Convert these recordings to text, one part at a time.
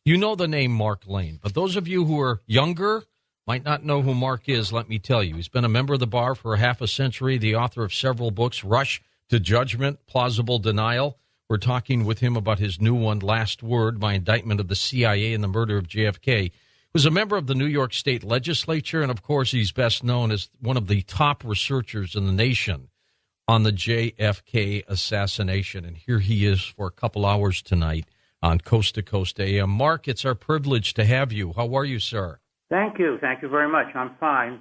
You know the name Mark Lane, but those of you who are younger might not know who Mark is. Let me tell you, he's been a member of the bar for half a century, the author of several books, Rush to Judgment, Plausible Denial. We're talking with him about his new one, Last Word, My Indictment of the CIA and the Murder of JFK. He was a member of the New York State Legislature, and, of course, he's best known as one of the top researchers in the nation on the JFK assassination. And here he is for a couple hours tonight on Coast to Coast AM. Mark, it's our privilege to have you. How are you, sir? Thank you. Thank you very much. I'm fine.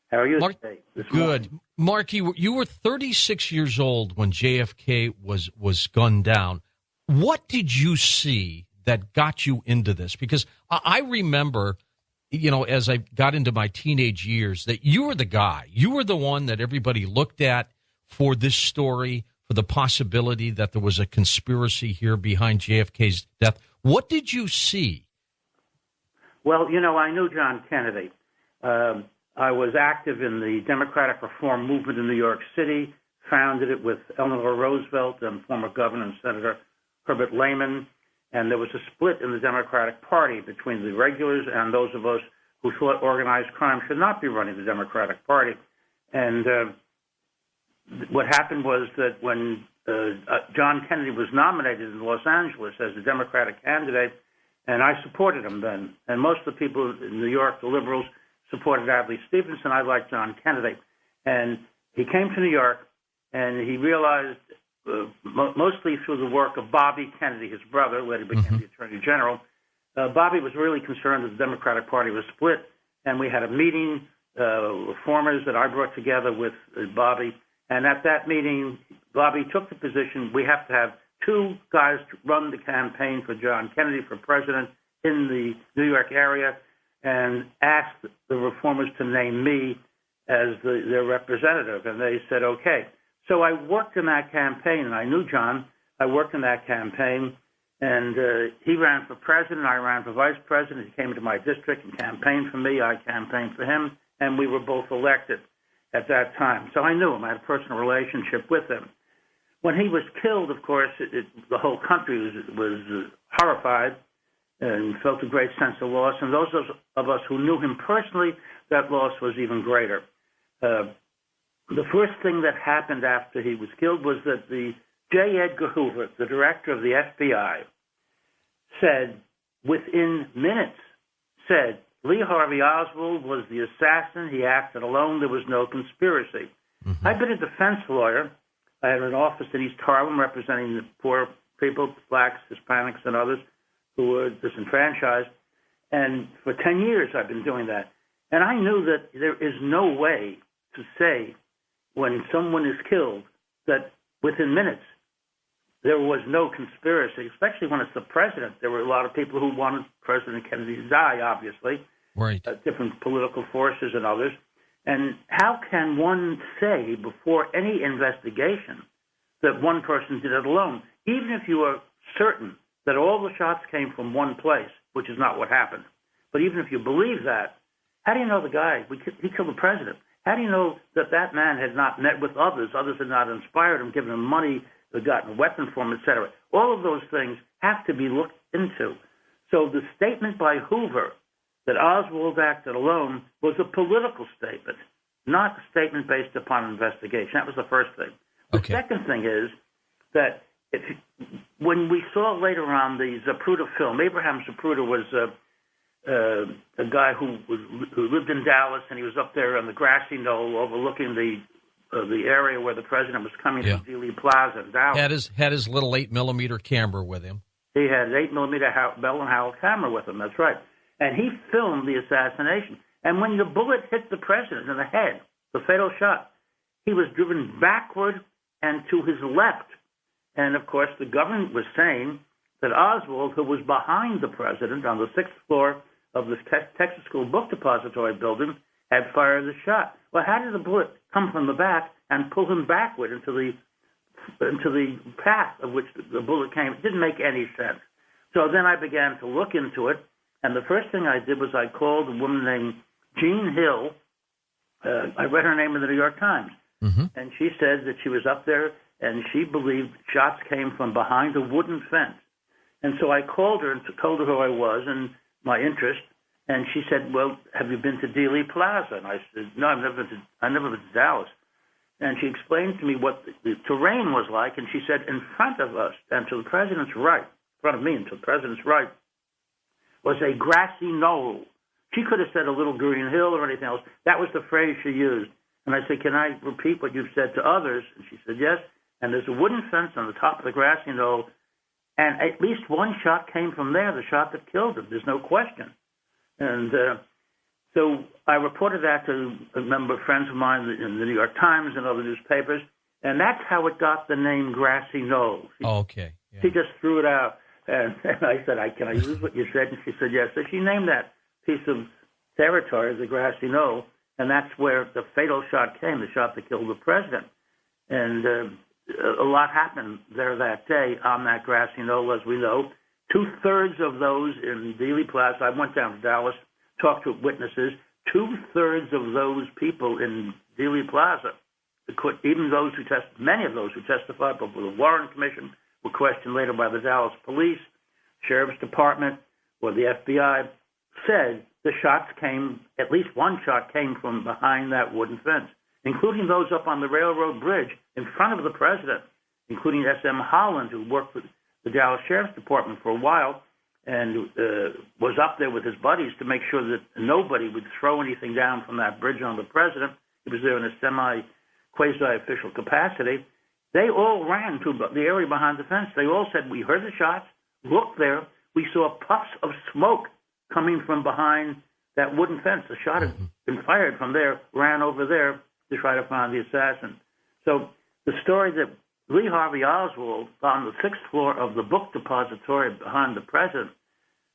How are you today? Good. Mark, you were 36 years old when JFK was gunned down. What did you see that got you into this? Because I remember, as I got into my teenage years, that you were the guy. You were the one that everybody looked at for this story, for the possibility that there was a conspiracy here behind JFK's death. What did you see? Well, I knew John Kennedy. I was active in the Democratic Reform Movement in New York City, founded it with Eleanor Roosevelt and former Governor and Senator Herbert Lehman, and there was a split in the Democratic Party between the regulars and those of us who thought organized crime should not be running the Democratic Party. And what happened was that when John Kennedy was nominated in Los Angeles as the Democratic candidate, and I supported him then, and most of the people in New York, the liberals, supported Adlai Stevenson. I liked John Kennedy. And he came to New York, and he realized, mostly through the work of Bobby Kennedy, his brother, later became the Attorney General, Bobby was really concerned that the Democratic Party was split, and we had a meeting, reformers that I brought together with Bobby. And at that meeting, Bobby took the position, we have to have two guys to run the campaign for John Kennedy for president in the New York area, and asked the reformers to name me as their representative. And they said, okay. So I worked in that campaign, and I knew John. I worked in that campaign, and he ran for president. I ran for vice president. He came to my district and campaigned for me. I campaigned for him, and we were both elected at that time. So I knew him. I had a personal relationship with him. When he was killed, of course, the whole country was horrified and felt a great sense of loss. And those of us who knew him personally, that loss was even greater. The first thing that happened after he was killed was that the J. Edgar Hoover, the director of the FBI, said, within minutes, Lee Harvey Oswald was the assassin. He acted alone. There was no conspiracy. I've been a defense lawyer. I had an office in East Harlem representing the poor people, blacks, Hispanics, and others who were disenfranchised. And for 10 years I've been doing that. And I knew that there is no way to say when someone is killed that within minutes there was no conspiracy, especially when it's the president. There were a lot of people who wanted President Kennedy to die, obviously, right? Different political forces and others. And how can one say before any investigation that one person did it alone, even if you are certain that all the shots came from one place, which is not what happened. But even if you believe that, how do you know the guy, he killed the president? How do you know that that man had not met with others had not inspired him, given him money, had gotten a weapon for him, et cetera? All of those things have to be looked into. So the statement by Hoover that Oswald acted alone was a political statement, not a statement based upon investigation. That was the first thing. The second thing is that when we saw later on the Zapruder film, Abraham Zapruder was a guy who lived in Dallas, and he was up there on the grassy knoll overlooking the area where the president was coming to Dealey Plaza in Dallas. Had his little 8mm camera with him. He had an 8mm Bell and Howell camera with him. That's right. And he filmed the assassination. And when the bullet hit the president in the head, the fatal shot, he was driven backward and to his left. And, of course, the government was saying that Oswald, who was behind the president on the 6th floor of the Texas School Book Depository building, had fired the shot. Well, how did the bullet come from the back and pull him backward into the path of which the bullet came? It didn't make any sense. So then I began to look into it, and the first thing I did was I called a woman named Jean Hill. I read her name in the New York Times, and she said that she was up there, and she believed shots came from behind a wooden fence. And so I called her and told her who I was and my interest. And she said, well, have you been to Dealey Plaza? And I said, no, I've never been to Dallas. And she explained to me what the terrain was like. And she said, in front of us, and to the president's right, in front of me and to the president's right, was a grassy knoll. She could have said a little green hill or anything else. That was the phrase she used. And I said, can I repeat what you've said to others? And she said, yes. And there's a wooden fence on the top of the grassy knoll. And at least one shot came from there, the shot that killed him. There's no question. And so I reported that to a number of friends of mine in the New York Times and other newspapers. And that's how it got the name Grassy Knoll. Okay. Yeah. She just threw it out. And I said, can I use what you said? And she said, yes. So she named that piece of territory the Grassy Knoll. And that's where the fatal shot came, the shot that killed the president. And a lot happened there that day on that grassy knoll, as we know. 2/3 of those in Dealey Plaza, I went down to Dallas, talked to witnesses. 2/3 of those people in Dealey Plaza, even those who many of those who testified before the Warren Commission were questioned later by the Dallas Police, Sheriff's Department, or the FBI, said the shots came, at least one shot came from behind that wooden fence, including those up on the railroad bridge in front of the president, including S.M. Holland, who worked with the Dallas Sheriff's Department for a while and was up there with his buddies to make sure that nobody would throw anything down from that bridge on the president. He was there in a quasi-official capacity. They all ran to the area behind the fence. They all said, we heard the shots, looked there, we saw puffs of smoke coming from behind that wooden fence. The shot had been fired from there, ran over there to try to find the assassin. So the story that Lee Harvey Oswald on the 6th floor of the book depository behind the president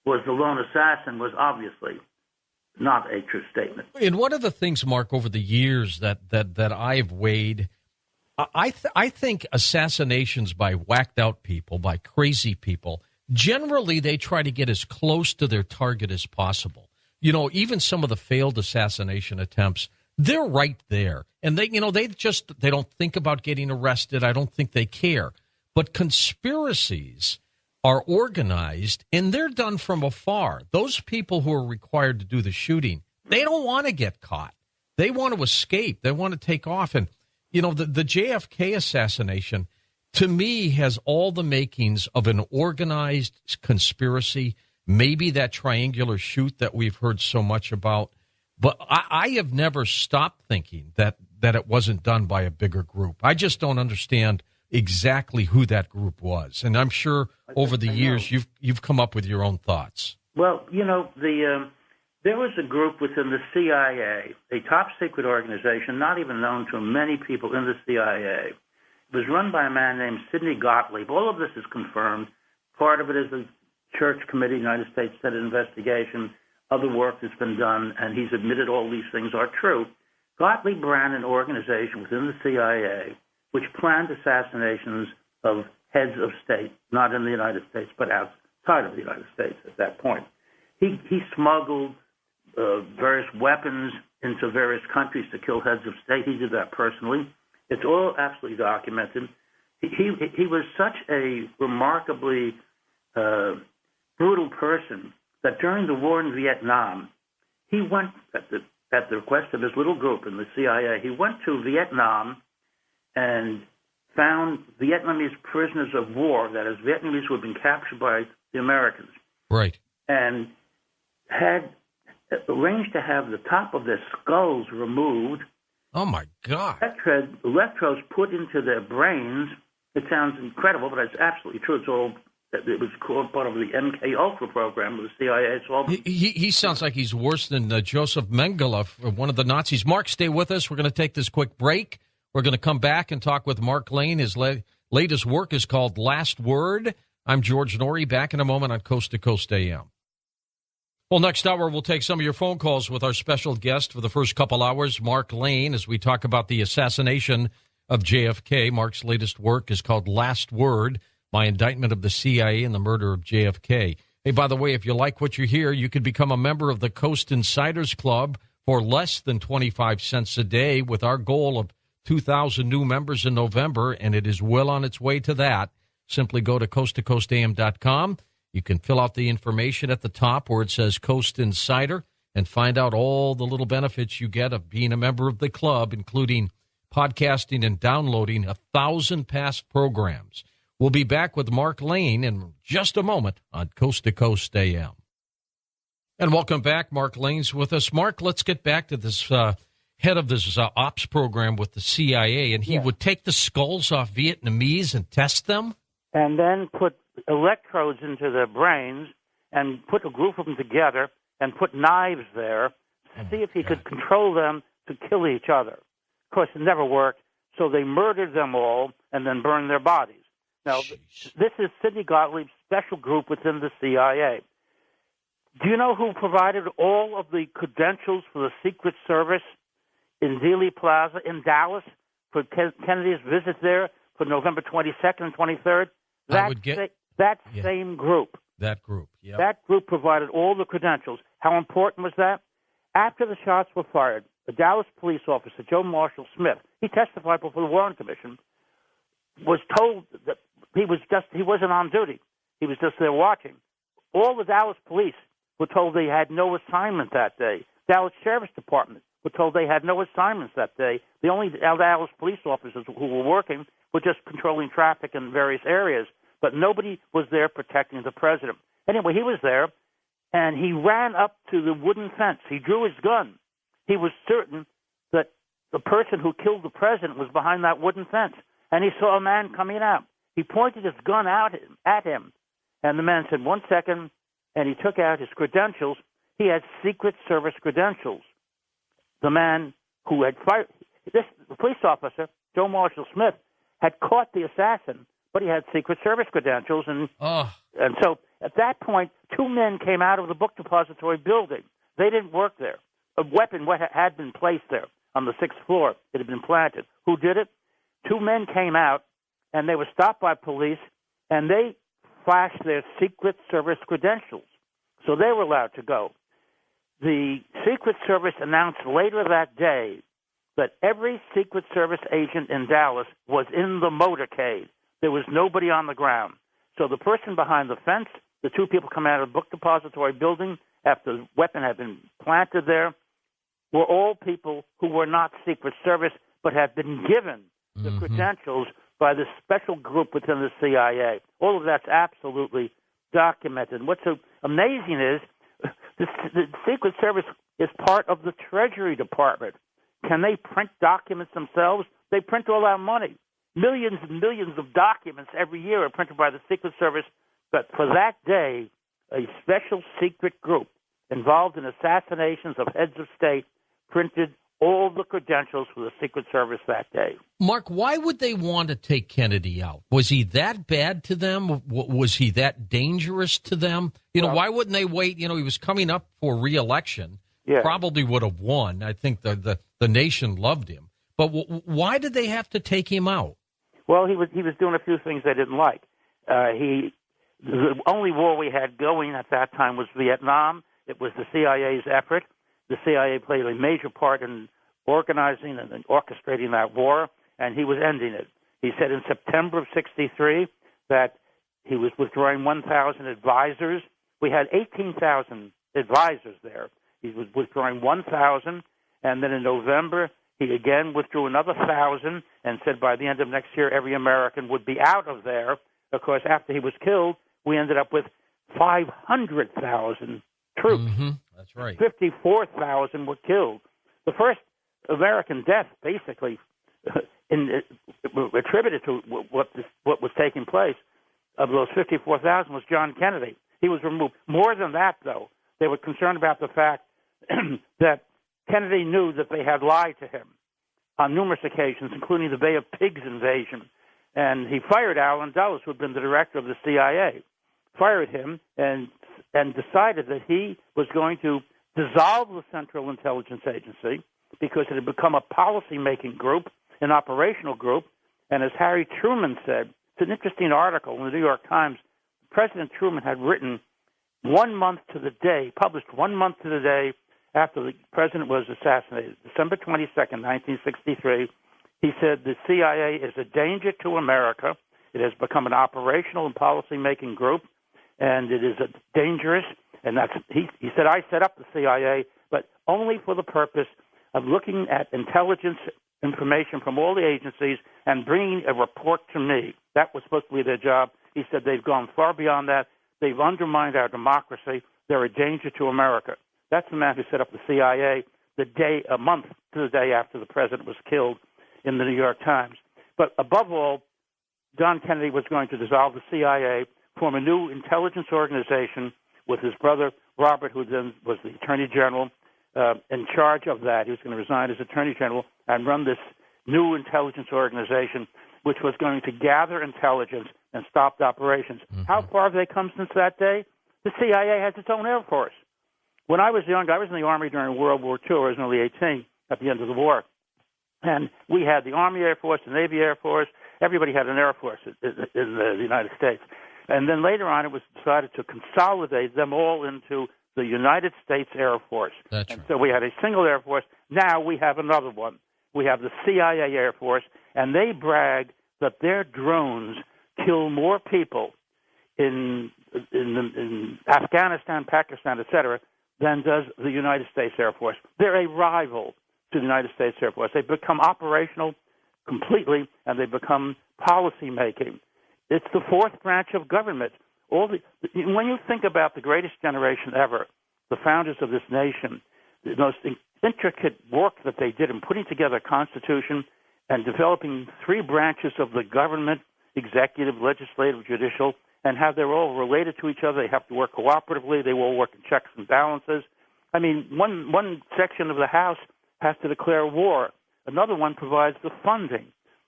was the lone assassin was obviously not a true statement. And one of the things, Mark, over the years that I've weighed, I think assassinations by whacked out people, by crazy people, generally they try to get as close to their target as possible. You know, even some of the failed assassination attempts, they're right there. And they don't think about getting arrested. I don't think they care. But conspiracies are organized and they're done from afar. Those people who are required to do the shooting, they don't want to get caught. They want to escape. They want to take off. And, you know, the JFK assassination, to me, has all the makings of an organized conspiracy, maybe that triangular shoot that we've heard so much about. But I have never stopped thinking that it wasn't done by a bigger group. I just don't understand exactly who that group was. And I'm sure over the years you've come up with your own thoughts. Well, you know, there was a group within the CIA, a top-secret organization, not even known to many people in the CIA. It was run by a man named Sidney Gottlieb. All of this is confirmed. Part of it is the Church Committee, United States Senate investigation, other work that's been done, and he's admitted all these things are true. Gottlieb ran an organization within the CIA which planned assassinations of heads of state, not in the United States, but outside of the United States at that point. He smuggled various weapons into various countries to kill heads of state. He did that personally. It's all absolutely documented. He was such a remarkably brutal person that during the war in Vietnam, he went, at the request of his little group in the CIA, he went to Vietnam and found Vietnamese prisoners of war, that is, Vietnamese who had been captured by the Americans. Right. And had arranged to have the top of their skulls removed. Oh, my God. Electrodes put into their brains. It sounds incredible, but it's absolutely true. It was called part of the MK Ultra program of the CIA. He sounds like he's worse than Joseph Mengele, one of the Nazis. Mark, stay with us. We're going to take this quick break. We're going to come back and talk with Mark Lane. His latest work is called Last Word. I'm George Norrie, back in a moment on Coast to Coast AM. Well, next hour, we'll take some of your phone calls with our special guest for the first couple hours, Mark Lane, as we talk about the assassination of JFK. Mark's latest work is called Last Word, My Indictment of the CIA and the Murder of JFK. Hey, by the way, if you like what you hear, you could become a member of the Coast Insiders Club for less than 25 cents a day with our goal of 2,000 new members in November, and it is well on its way to that. Simply go to coasttocoastam.com You can fill out the information at the top where it says Coast Insider and find out all the little benefits you get of being a member of the club, including podcasting and downloading 1,000 past programs. We'll be back with Mark Lane in just a moment on Coast to Coast AM. And welcome back. Mark Lane's with us. Mark, let's get back to this head of this ops program with the CIA, and he would take the skulls off Vietnamese and test them? And then put electrodes into their brains and put a group of them together and put knives there to see if he could control them to kill each other. Of course, it never worked, so they murdered them all and then burned their bodies. Now, this is Sidney Gottlieb's special group within the CIA. Do you know who provided all of the credentials for the Secret Service in Dealey Plaza in Dallas for Kennedy's visit there for November 22nd and 23rd? That same group. That group, yeah. That group provided all the credentials. How important was that? After the shots were fired, the Dallas police officer, Joe Marshall Smith, he testified before the Warren Commission, was told that he wasn't on duty. He was just there watching. All the Dallas police were told they had no assignment that day. Dallas Sheriff's Department were told they had no assignments that day. The only Dallas police officers who were working were just controlling traffic in various areas, but nobody was there protecting the president. Anyway, he was there, and he ran up to the wooden fence. He drew his gun. He was certain that the person who killed the president was behind that wooden fence, and he saw a man coming out. He pointed his gun out at him, and the man said, 1 second, and he took out his credentials. He had Secret Service credentials. The man who had fired the police officer, Joe Marshall Smith, had caught the assassin, but he had Secret Service credentials. And so at that point, 2 men came out of the book depository building. They didn't work there. A weapon had been placed there on the 6th floor. It had been planted. Who did it? 2 men came out, and they were stopped by police, and they flashed their Secret Service credentials. So they were allowed to go. The Secret Service announced later that day that every Secret Service agent in Dallas was in the motorcade. There was nobody on the ground. So the person behind the fence, the 2 people coming out of the book depository building after the weapon had been planted there, were all people who were not Secret Service but had been given the credentials by this special group within the CIA. All of that's absolutely documented. What's so amazing is the Secret Service is part of the Treasury Department. Can they print documents themselves? They print all our money. Millions and millions of documents every year are printed by the Secret Service. But for that day, a special secret group involved in assassinations of heads of state printed all the credentials for the Secret Service that day. Mark, why would they want to take Kennedy out? Was he that bad to them? Was he that dangerous to them? Why wouldn't they wait? He was coming up for re-election. Yeah. Probably would have won. I think the nation loved him. But why did they have to take him out? Well, he was doing a few things they didn't like. The only war we had going at that time was Vietnam. It was the CIA's effort. The CIA played a major part in organizing and orchestrating that war, and he was ending it. He said in September of 1963 that he was withdrawing 1,000 advisors. We had 18,000 advisors there. He was withdrawing 1,000, and then in November he again withdrew another 1,000 and said by the end of next year every American would be out of there. Of course, after he was killed, we ended up with 500,000 troops. That's right. 54,000 were killed. The first American death, basically, attributed to what was taking place, of those 54,000 was John Kennedy. He was removed. More than that, though, they were concerned about the fact that Kennedy knew that they had lied to him on numerous occasions, including the Bay of Pigs invasion. And he fired Allen Dulles, who had been the director of the CIA, fired him and decided that he was going to dissolve the Central Intelligence Agency because it had become a policy-making group, an operational group. And as Harry Truman said, it's an interesting article in the New York Times, President Truman had written 1 month to the day, published 1 month to the day after the president was assassinated, December 22nd, 1963, he said the CIA is a danger to America. It has become an operational and policy-making group, and it is dangerous. And he said, I set up the CIA, but only for the purpose of looking at intelligence information from all the agencies and bringing a report to me. That was supposed to be their job. He said they've gone far beyond that. They've undermined our democracy. They're a danger to America. That's the man who set up the CIA a month to the day after the president was killed in the New York Times. But above all, John Kennedy was going to dissolve the CIA, form a new intelligence organization with his brother Robert, who then was the Attorney General, in charge of that. He was going to resign as Attorney General and run this new intelligence organization, which was going to gather intelligence and stop the operations. Mm-hmm. How far have they come since that day? The CIA has its own Air Force. When I was young, I was in the Army during World War II. I was only 18 at the end of the war. And we had the Army Air Force, the Navy Air Force. Everybody had an Air Force in the United States. And then later on, it was decided to consolidate them all into the United States Air Force. That's and right. So we had a single Air Force. Now we have another one. We have the CIA Air Force, and they brag that their drones kill more people in Afghanistan, Pakistan, etc., than does the United States Air Force. They're a rival to the United States Air Force. They've become operational completely, and they've become policy-making. It's the fourth branch of government. When you think about the greatest generation ever, the founders of this nation, the most intricate work that they did in putting together a constitution and developing three branches of the government, executive, legislative, judicial, and how they're all related to each other. They have to work cooperatively. They all work in checks and balances. I mean, one section of the House has to declare war. Another one provides the funding.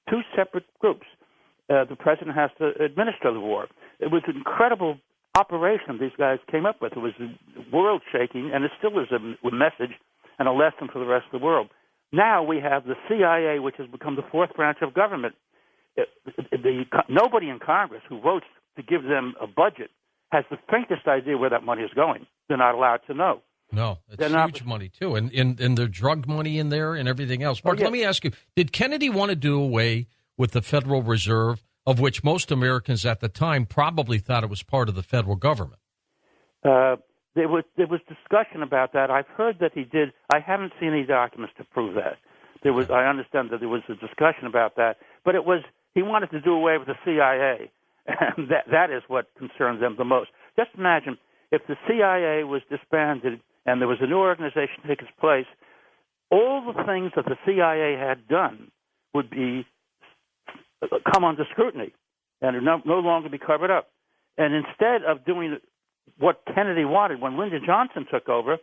Two separate groups. The president has to administer the war. It was an incredible operation these guys came up with. It was world-shaking, and it still is a message and a lesson for the rest of the world. Now we have the CIA, which has become the fourth branch of government. Nobody in Congress who votes to give them a budget has the faintest idea where that money is going. They're not allowed to know. No, it's huge money, too, and there's drug money in there and everything else. Mark, let me ask you, did Kennedy want to do away with the Federal Reserve, of which most Americans at the time probably thought it was part of the federal government? There was discussion about that. I've heard that he did. I haven't seen any documents to prove that. I understand that there was a discussion about that, but he wanted to do away with the CIA, and that is what concerns them the most. Just imagine if the CIA was disbanded and there was a new organization take its place, all the things that the CIA had done would come under scrutiny and no longer be covered up. And instead of doing what Kennedy wanted, when Lyndon Johnson took over,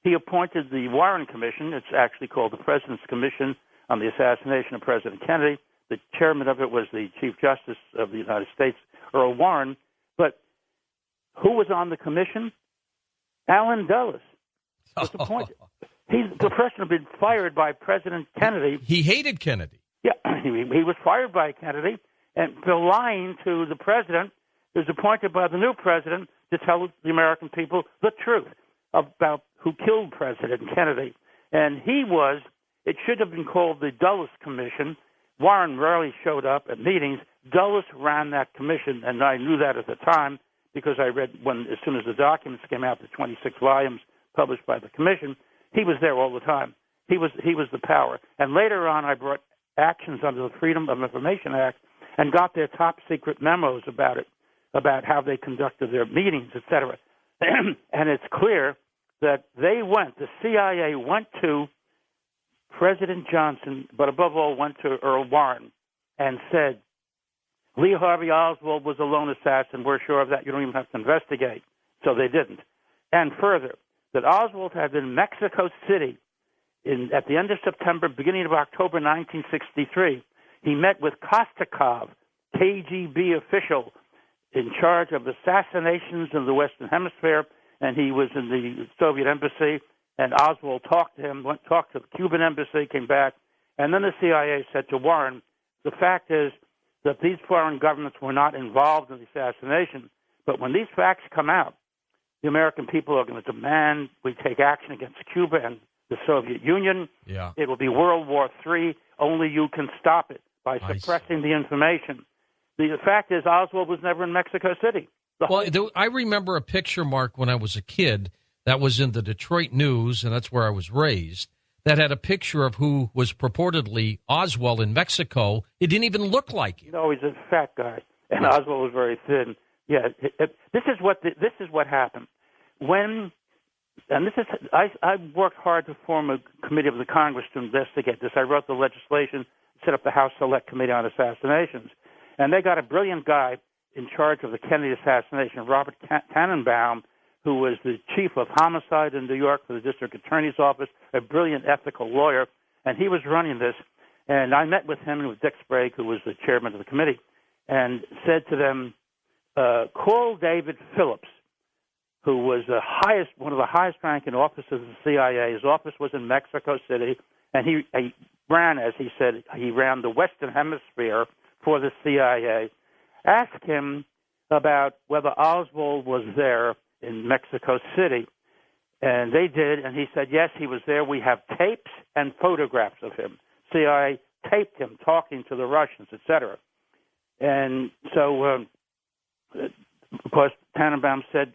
he appointed the Warren Commission. It's actually called the President's Commission on the Assassination of President Kennedy. The chairman of it was the Chief Justice of the United States, Earl Warren. But who was on the commission? Allen Dulles was appointed. He's the person who had been fired by President Kennedy. He hated Kennedy. Yeah, he was fired by Kennedy, and for lying to the president, he was appointed by the new president to tell the American people the truth about who killed President Kennedy. And it should have been called the Dulles Commission. Warren rarely showed up at meetings. Dulles ran that commission, and I knew that at the time because I read as soon as the documents came out, the 26 volumes published by the commission, he was there all the time. He was the power. And later on, I brought actions under the Freedom of Information Act and got their top secret memos about it, about how they conducted their meetings, etc. And it's clear that the CIA went to President Johnson, but above all went to Earl Warren and said, Lee Harvey Oswald was a lone assassin. We're sure of that. You don't even have to investigate. So they didn't. And further, that Oswald had been in Mexico City at the end of September, beginning of October 1963. He met with Kostakov, KGB official in charge of assassinations in the Western Hemisphere, and he was in the Soviet embassy, and Oswald talked to him, talked to the Cuban embassy, came back, and then the CIA said to Warren, the fact is that these foreign governments were not involved in the assassination, but when these facts come out, the American people are going to demand we take action against Cuba and the Soviet Union. Yeah. It will be World War III. Only you can stop it by suppressing the information. The fact is Oswald was never in Mexico City. I remember a picture, Mark, when I was a kid that was in the Detroit News, and that's where I was raised, that had a picture of who was purportedly Oswald in Mexico. It didn't even look like him. No, he's a fat guy, and Oswald was very thin. Yeah, this is what happened I worked hard to form a committee of the Congress to investigate this. I wrote the legislation, set up the House Select Committee on Assassinations, and they got a brilliant guy in charge of the Kennedy assassination, Robert Tannenbaum, who was the chief of homicide in New York for the district attorney's office, a brilliant ethical lawyer, and he was running this. And I met with him and with Dick Sprague, who was the chairman of the committee, and said to them, call David Phillips, who was one of the highest-ranking officers of the CIA. His office was in Mexico City, and he ran, as he said, he ran the Western Hemisphere for the CIA. Ask him about whether Oswald was there in Mexico City, and they did, and he said, yes, he was there. We have tapes and photographs of him. CIA taped him talking to the Russians, etc. And so, of course, Tannenbaum said,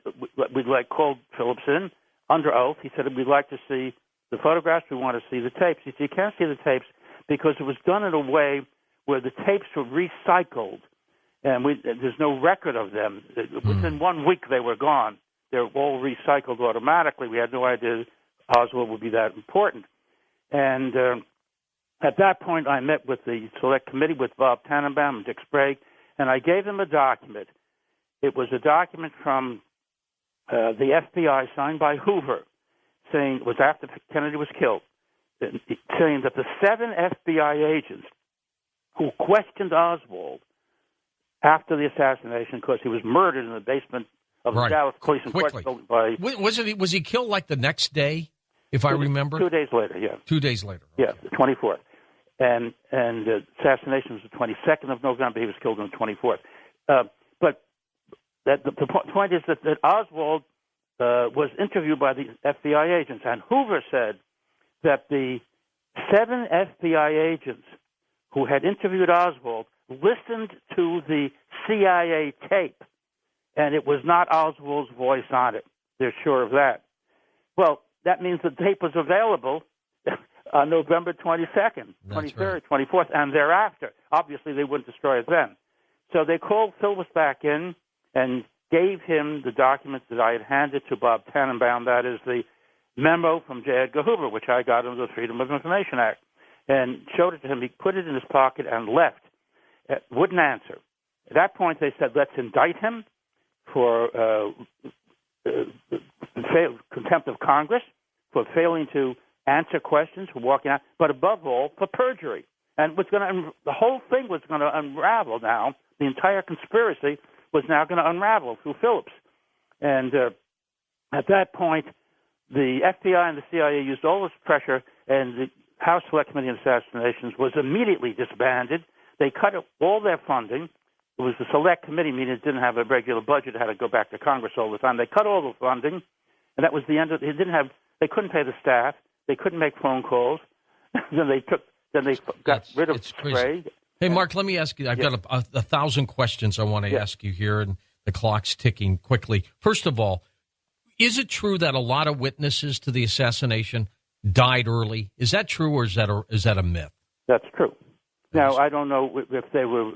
we'd called Phillips in under oath. He said, we'd like to see the photographs. We want to see the tapes. He said, you can't see the tapes because it was done in a way where the tapes were recycled, and there's no record of them. Within 1 week, they were gone. They're all recycled automatically. We had no idea Oswald would be that important. And at that point, I met with the Select Committee with Bob Tannenbaum and Dick Sprague, and I gave them a document. It was a document from the FBI signed by Hoover, saying it was after Kennedy was killed, saying that the 7 FBI agents who questioned Oswald after the assassination, because he was murdered in the basement of the Dallas Police and Court Building by... Was he killed like the next day, if I remember? 2 days later, yeah. 2 days later. Okay. Yeah, the 24th. And the assassination was the 22nd of November. He was killed on the 24th. But the point is that Oswald was interviewed by the FBI agents, and Hoover said that the 7 FBI agents who had interviewed Oswald listened to the CIA tape, and it was not Oswald's voice on it. They're sure of that. Well, that means the tape was available on November 22nd, 23rd, 24th, and thereafter. Obviously, they wouldn't destroy it then. So they called Phillips back in and gave him the documents that I had handed to Bob Tannenbaum. That is the memo from J. Edgar Hoover, which I got under the Freedom of Information Act, and showed it to him. He put it in his pocket and left. Wouldn't answer. At that point, they said, let's indict him for contempt of Congress, for failing to answer questions, for walking out, but above all, for perjury. And the whole thing was going to unravel now. The entire conspiracy was now going to unravel through Phillips. And at that point, the FBI and the CIA used all this pressure, and the House Select Committee on Assassinations was immediately disbanded. They cut all their funding. It was the Select Committee, meaning it didn't have a regular budget. It had to go back to Congress all the time. They cut all the funding, and that was the end of it. They couldn't pay the staff. They couldn't make phone calls. then they got rid of Sprague. Hey, Mark, let me ask you. I've got a 1,000 questions I want to ask you here, and the clock's ticking quickly. First of all, is it true that a lot of witnesses to the assassination died early? Is that true, or is that a myth? That's true. Now, I don't know if they were...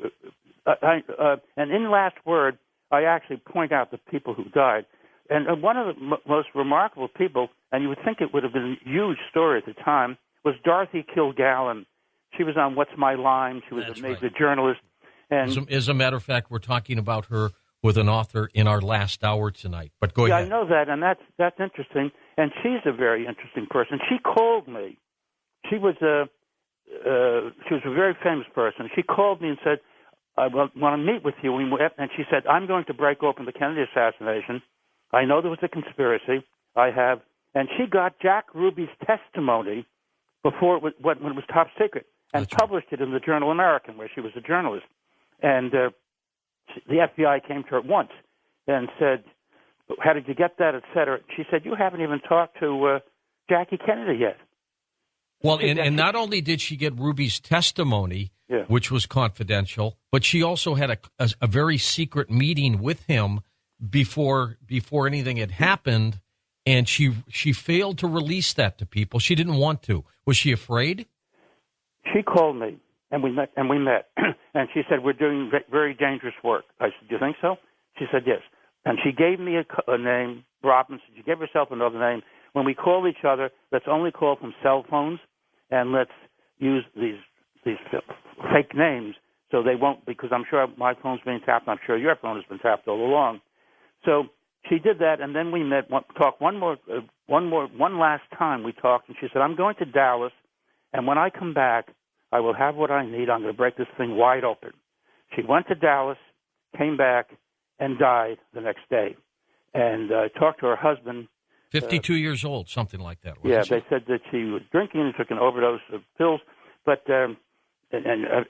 and in Last Word, I actually point out the people who died. And one of the most remarkable people, and you would think it would have been a huge story at the time, was Dorothy Kilgallen. She was on What's My Line. She was a major journalist. And as a matter of fact, we're talking about her with an author in our last hour tonight. But go ahead. I know that, and that's interesting. And she's a very interesting person. She called me. She was a very famous person. She called me and said, I want to meet with you. And she said, I'm going to break open the Kennedy assassination. I know there was a conspiracy. And she got Jack Ruby's testimony before when it was top secret, and published it in the Journal American, where she was a journalist. And the FBI came to her once and said, how did you get that, et cetera? She said, you haven't even talked to Jackie Kennedy yet. Well, and not only did she get Ruby's testimony, which was confidential, but she also had a very secret meeting with him before anything had happened, and she failed to release that to people. She didn't want to. Was she afraid? She called me, and we met, and she said, "We're doing very dangerous work." I said, "Do you think so?" She said, "Yes." And she gave me a name, Robinson. She gave herself another name. When we call each other, let's only call from cell phones, and let's use these fake names so they won't, because I'm sure my phone's being tapped. I'm sure your phone has been tapped all along. So she did that, and then we met, talked one last time we talked, and she said, "I'm going to Dallas, and when I come back, I will have what I need. I'm going to break this thing wide open." She went to Dallas, came back, and died the next day. And I talked to her husband. 52 years old, something like that. Yeah, they said that she was drinking and took an overdose of pills. But, and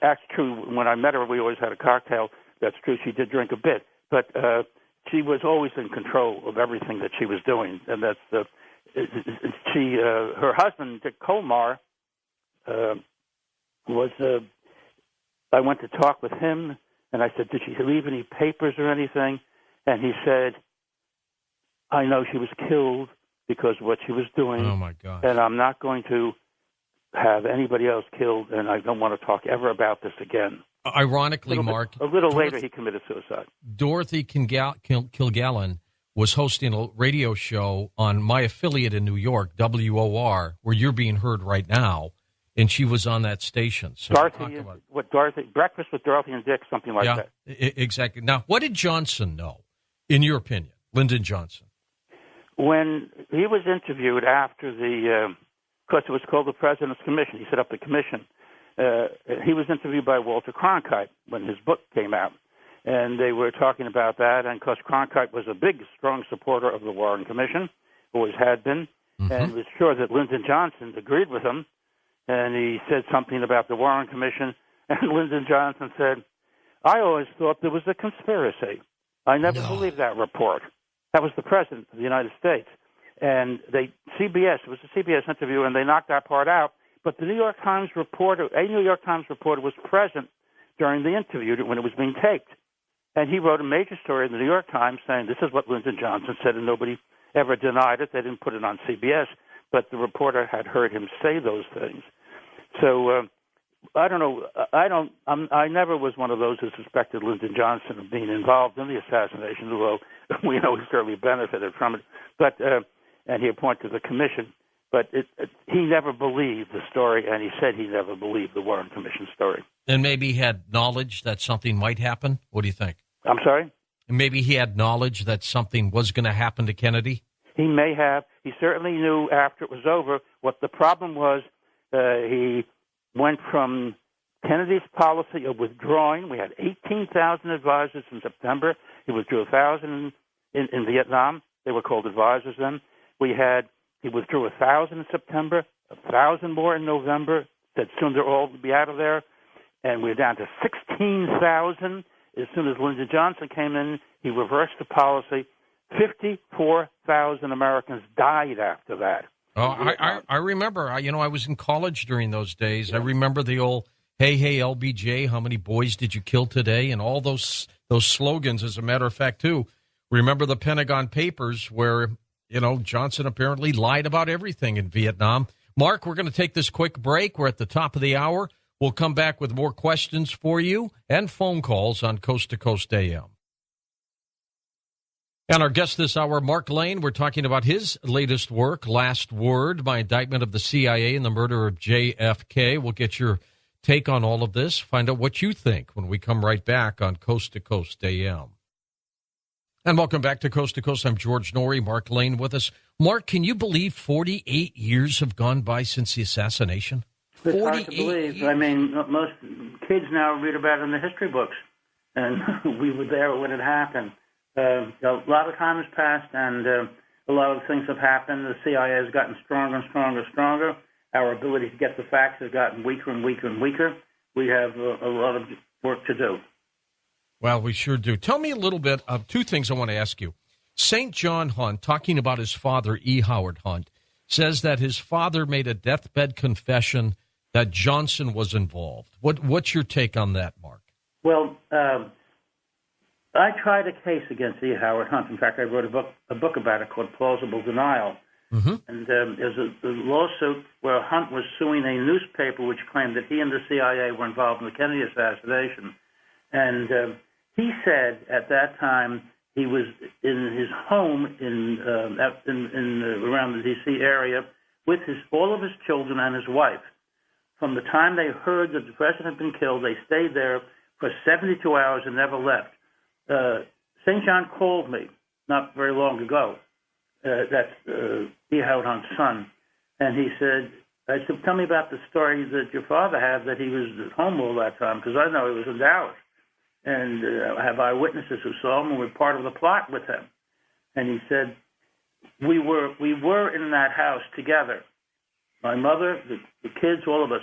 that's true, when I met her, we always had a cocktail. That's true, she did drink a bit. But she was always in control of everything that she was doing. And that's her husband, Dick Colmar, I went to talk with him, and I said, "Did she leave any papers or anything?" And he said, "I know she was killed because of what she was doing. Oh, my God. And I'm not going to have anybody else killed, and I don't want to talk ever about this again." Ironically, Mark, a little later he committed suicide. Dorothy Kilgallen was hosting a radio show on my affiliate in New York, WOR, where you're being heard right now, and she was on that station. So Breakfast with Dorothy and Dick, something like that. Exactly. Now, what did Johnson know, in your opinion, Lyndon Johnson? When he was interviewed after because it was called the President's Commission, he set up the commission. He was interviewed by Walter Cronkite when his book came out, and they were talking about that. And because Cronkite was a big, strong supporter of the Warren Commission, always had been, and was sure that Lyndon Johnson agreed with him, and he said something about the Warren Commission, and Lyndon Johnson said, "I always thought there was a conspiracy. I never believed that report." That was the President of the United States. And it was a CBS interview, and they knocked that part out. But a New York Times reporter was present during the interview when it was being taped. And he wrote a major story in the New York Times saying, "This is what Lyndon Johnson said," and nobody ever denied it. They didn't put it on CBS, but the reporter had heard him say those things. So I don't know. I never was one of those who suspected Lyndon Johnson of being involved in the assassination, although we know he certainly benefited from it. But and he appointed the commission. But he never believed the story, and he said he never believed the Warren Commission story. And maybe he had knowledge that something might happen? What do you think? I'm sorry? And maybe he had knowledge that something was going to happen to Kennedy? He may have. He certainly knew after it was over what the problem was. He went from Kennedy's policy of withdrawing. We had 18,000 advisors in September. He withdrew 1,000 in Vietnam. They were called advisors then. He withdrew 1,000 in September, 1,000 more in November, said soon they'll all be out of there. And we're down to 16,000. As soon as Lyndon Johnson came in, he reversed the policy. 54,000 Americans died after that. Oh, I remember. I was in college during those days. Yeah. I remember the old, hey, LBJ, how many boys did you kill today? And all those slogans, as a matter of fact, too. Remember the Pentagon Papers where, Johnson apparently lied about everything in Vietnam. Mark, we're going to take this quick break. We're at the top of the hour. We'll come back with more questions for you and phone calls on Coast to Coast AM. And our guest this hour, Mark Lane, we're talking about his latest work, Last Word, My Indictment of the CIA and the Murder of JFK. We'll get your take on all of this, find out what you think when we come right back on Coast to Coast AM. And welcome back to Coast. I'm George Norrie, Mark Lane with us. Mark, can you believe 48 years have gone by since the assassination? It's hard to believe. Years. I mean, most kids now read about it in the history books, and we were there when it happened. A lot of time has passed, and a lot of things have happened. The CIA has gotten stronger and stronger and stronger. Our ability to get the facts has gotten weaker and weaker and weaker. We have a lot of work to do. Well, we sure do. Tell me a little bit of two things I want to ask you. St. John Hunt, talking about his father, E. Howard Hunt, says that his father made a deathbed confession that Johnson was involved. What's your take on that, Mark? Well, I tried a case against E. Howard Hunt. In fact, I wrote a book about it called Plausible Denial. Mm-hmm. And there's a lawsuit where Hunt was suing a newspaper which claimed that he and the CIA were involved in the Kennedy assassination. And he said at that time he was in his home in around the D.C. area with all of his children and his wife. From the time they heard that the president had been killed, they stayed there for 72 hours and never left. St. John called me not very long ago. That's E. Howard Hunt's son. And he said, I said, tell me about the story that your father had, that he was at home all that time, because I know he was in Dallas. And I have eyewitnesses who saw him and were part of the plot with him. And he said, we were in that house together. My mother, the kids, all of us.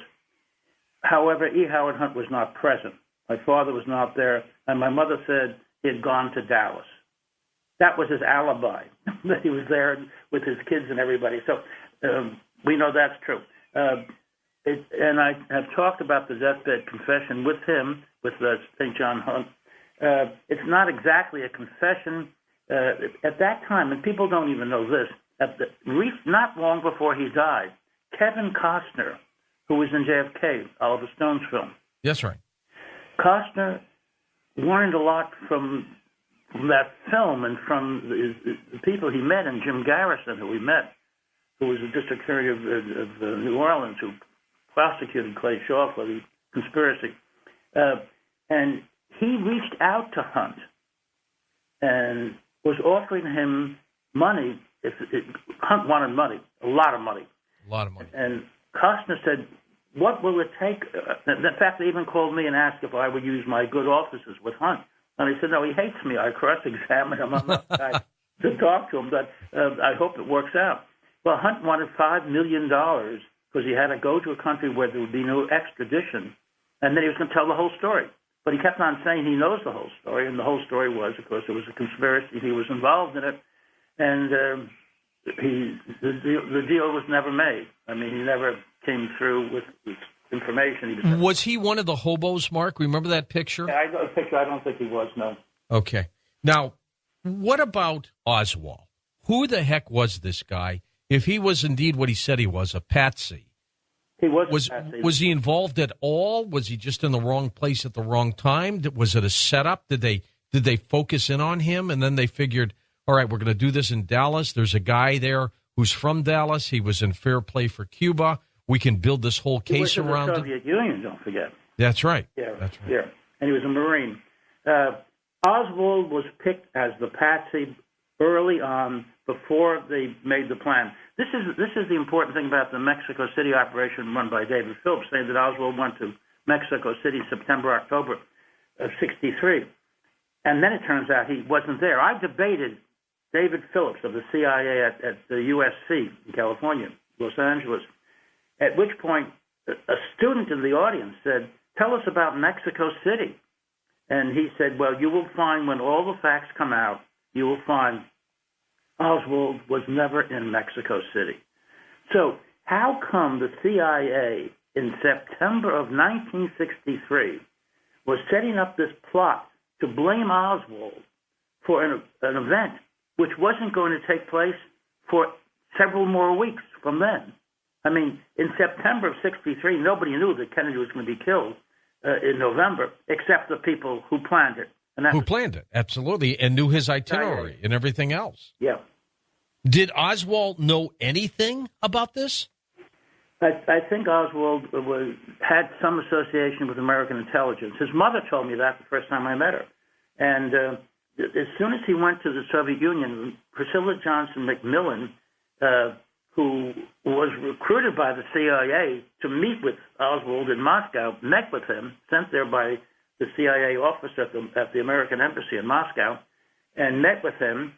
However, E. Howard Hunt was not present. My father was not there. And my mother said he had gone to Dallas. That was his alibi, that he was there with his kids and everybody. So we know that's true. And I have talked about the deathbed confession with him, with St. John Hunt. It's not exactly a confession. At that time, and people don't even know this, not long before he died, Kevin Costner, who was in JFK, Oliver Stone's film. That's right. Costner learned a lot from that film and from the people he met, and Jim Garrison, who we met, who was the district attorney of New Orleans, who prosecuted Clay Shaw for the conspiracy. And he reached out to Hunt and was offering him money. Hunt wanted money, a lot of money. A lot of money. And Costner said, what will it take? In fact, they even called me and asked if I would use my good offices with Hunt. And I said, no, he hates me. I cross-examine him. I'm not the guy to talk to him, but I hope it works out. Well, Hunt wanted $5 million because he had to go to a country where there would be no extradition, and then he was going to tell the whole story. But he kept on saying he knows the whole story, and the whole story was, of course, there was a conspiracy. He was involved in it, and the deal was never made. I mean, he never came through with information. Was he one of the hobos, Mark? Remember that picture? Yeah, I know the picture. I don't think he was, no. Okay. Now, what about Oswald? Who the heck was this guy? If he was indeed what he said he was, a patsy. He was a patsy. Was he involved at all? Was he just in the wrong place at the wrong time? Was it a setup? Did they focus in on him, and then they figured, all right, we're going to do this in Dallas. There's a guy there who's from Dallas. He was in fair play for Cuba. We can build this whole case around the Soviet Union, don't forget. That's right. Yeah, that's right. Yeah, and he was a Marine. Oswald was picked as the patsy early on before they made the plan. This is the important thing about the Mexico City operation run by David Phillips, saying that Oswald went to Mexico City September, October of '63. And then it turns out he wasn't there. I debated David Phillips of the CIA at the USC in California, Los Angeles, at which point a student in the audience said, tell us about Mexico City. And he said, well, you will find when all the facts come out, you will find Oswald was never in Mexico City. So how come the CIA in September of 1963 was setting up this plot to blame Oswald for an event which wasn't going to take place for several more weeks from then? I mean, in September of '63, nobody knew that Kennedy was going to be killed in November, except the people who planned it. And who planned it, absolutely, and knew his itinerary and everything else. Yeah. Did Oswald know anything about this? I think Oswald had some association with American intelligence. His mother told me that the first time I met her. And as soon as he went to the Soviet Union, Priscilla Johnson McMillan, who was recruited by the CIA to meet with Oswald in Moscow, met with him, sent there by the CIA officer at the American Embassy in Moscow, and met with him.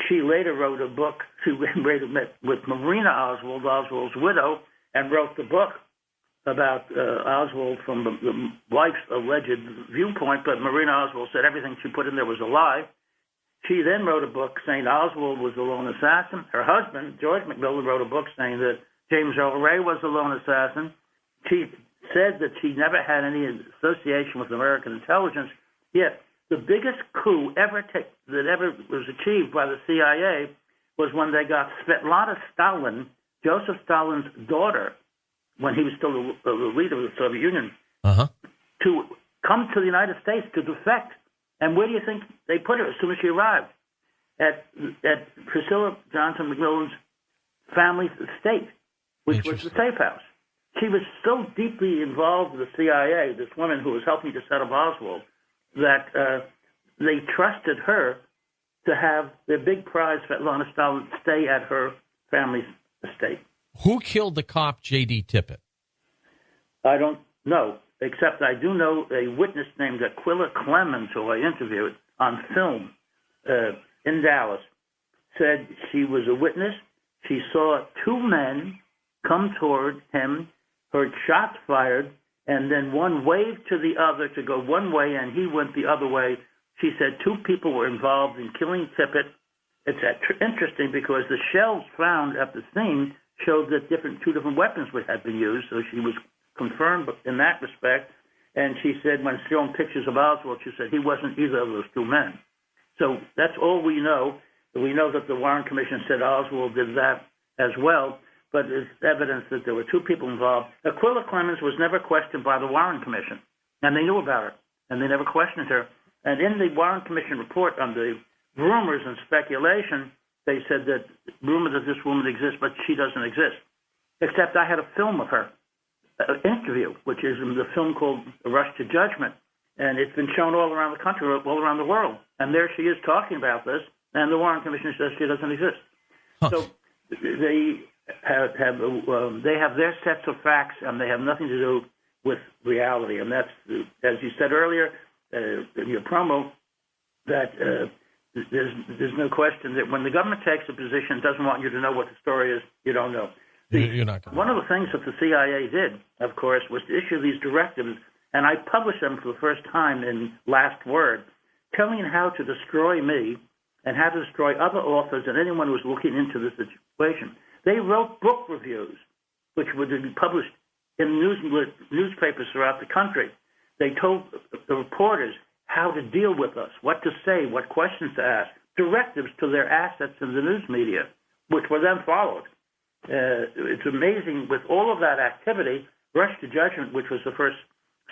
She later wrote a book. She later met with Marina Oswald, Oswald's widow, and wrote the book about Oswald from the wife's alleged viewpoint, but Marina Oswald said everything she put in there was a lie. She then wrote a book saying Oswald was the lone assassin. Her husband, George McMillan, wrote a book saying that James Earl Ray was the lone assassin. She said that she never had any association with American intelligence, yet the biggest coup that ever was achieved by the CIA was when they got Svetlana Stalin, Joseph Stalin's daughter, when he was still the leader of the Soviet Union, to come to the United States to defect. And where do you think they put her as soon as she arrived? At Priscilla Johnson Macmillan's family estate, which was the safe house. She was so deeply involved with the CIA, this woman who was helping to set up Oswald, that they trusted her to have their big prize, Svetlana Stalin, stay at her family's estate. Who killed the cop, J.D. Tippit? I don't know, except I do know a witness named Aquila Clemens, who I interviewed on film in Dallas, said she was a witness. She saw two men come toward him, heard shots fired, and then one waved to the other to go one way, and he went the other way. She said two people were involved in killing Tippit. It's interesting because the shells found at the scene showed that two different weapons had been used, so she was confirmed in that respect. And she said when showing pictures of Oswald, she said he wasn't either of those two men. So that's all we know. We know that the Warren Commission said Oswald did that as well, but there's evidence that there were two people involved. Aquila Clemens was never questioned by the Warren Commission, and they knew about her, and they never questioned her. And in the Warren Commission report on the rumors and speculation, they said that rumor that this woman exists, but she doesn't exist. Except I had a film of her, an interview, which is in the film called Rush to Judgment, and it's been shown all around the country, all around the world. And there she is talking about this, and the Warren Commission says she doesn't exist. So they have their sets of facts, and they have nothing to do with reality. And that's, as you said earlier in your promo, that there's no question that when the government takes a position, doesn't want you to know what the story is, you don't know. You're not gonna. One of the things that the CIA did, of course, was to issue these directives, and I published them for the first time in Last Word, telling how to destroy me and how to destroy other authors and anyone who was looking into this situation. They wrote book reviews, which would be published in newspapers throughout the country. They told the reporters how to deal with us, what to say, what questions to ask, directives to their assets in the news media, which were then followed. It's amazing with all of that activity. Rush to Judgment, which was the first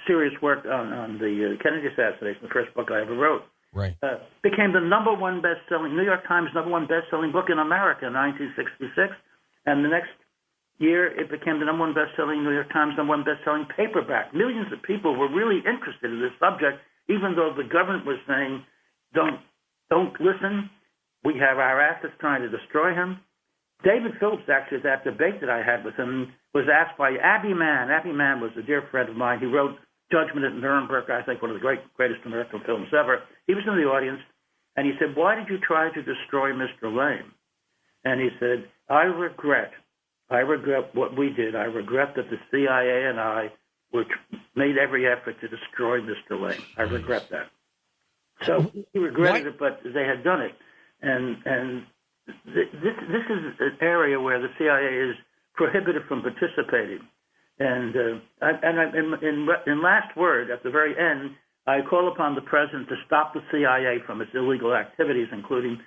serious work on the Kennedy assassination, the first book I ever wrote, right, became the number one best-selling, New York Times number one best-selling book in America in 1966. And the next year, it became the number one best-selling New York Times number one best-selling paperback. Millions of people were really interested in this subject, even though the government was saying, don't listen. We have our assets trying to destroy him. David Phillips, actually, at that debate that I had with him, was asked by Abby Mann. Abby Mann was a dear friend of mine. He wrote Judgment at Nuremberg, I think one of the greatest American films ever. He was in the audience, and he said, why did you try to destroy Mr. Lane? And he said, I regret what we did. I regret that the CIA and I made every effort to destroy Mr. Lane. I regret that. So he regretted it, but they had done it. And this is an area where the CIA is prohibited from participating. And in Last Word, at the very end, I call upon the president to stop the CIA from its illegal activities, including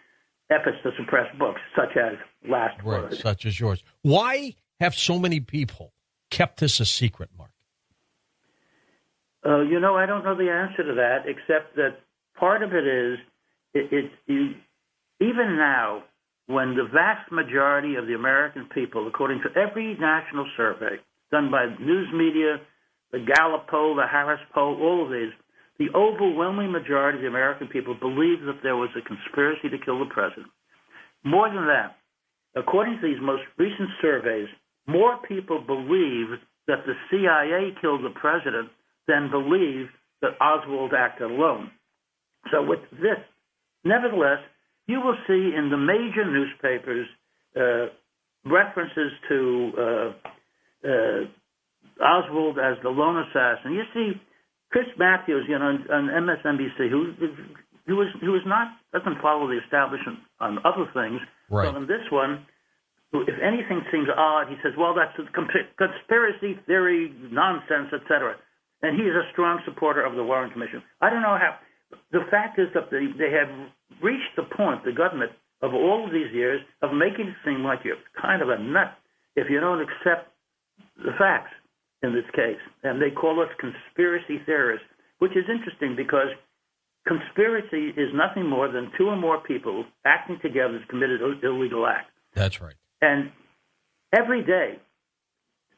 efforts to suppress books, such as Last Word. Right, such as yours. Why have so many people kept this a secret, Mark? I don't know the answer to that, except that part of it is, even now, when the vast majority of the American people, according to every national survey done by news media, the Gallup poll, the Harris poll, all of these, the overwhelming majority of the American people believe that there was a conspiracy to kill the president. More than that, according to these most recent surveys, more people believe that the CIA killed the president than believe that Oswald acted alone. So with this, nevertheless, you will see in the major newspapers references to Oswald as the lone assassin. You see Chris Matthews, on MSNBC, who doesn't follow the establishment on other things. Right. So in this one, if anything seems odd, he says, well, that's a conspiracy theory, nonsense, etc. And he is a strong supporter of the Warren Commission. I don't know the fact is that they have reached the point, the government, of all of these years, of making it seem like you're kind of a nut if you don't accept the facts in this case. And they call us conspiracy theorists, which is interesting because conspiracy is nothing more than two or more people acting together to commit an illegal act. That's right. And every day,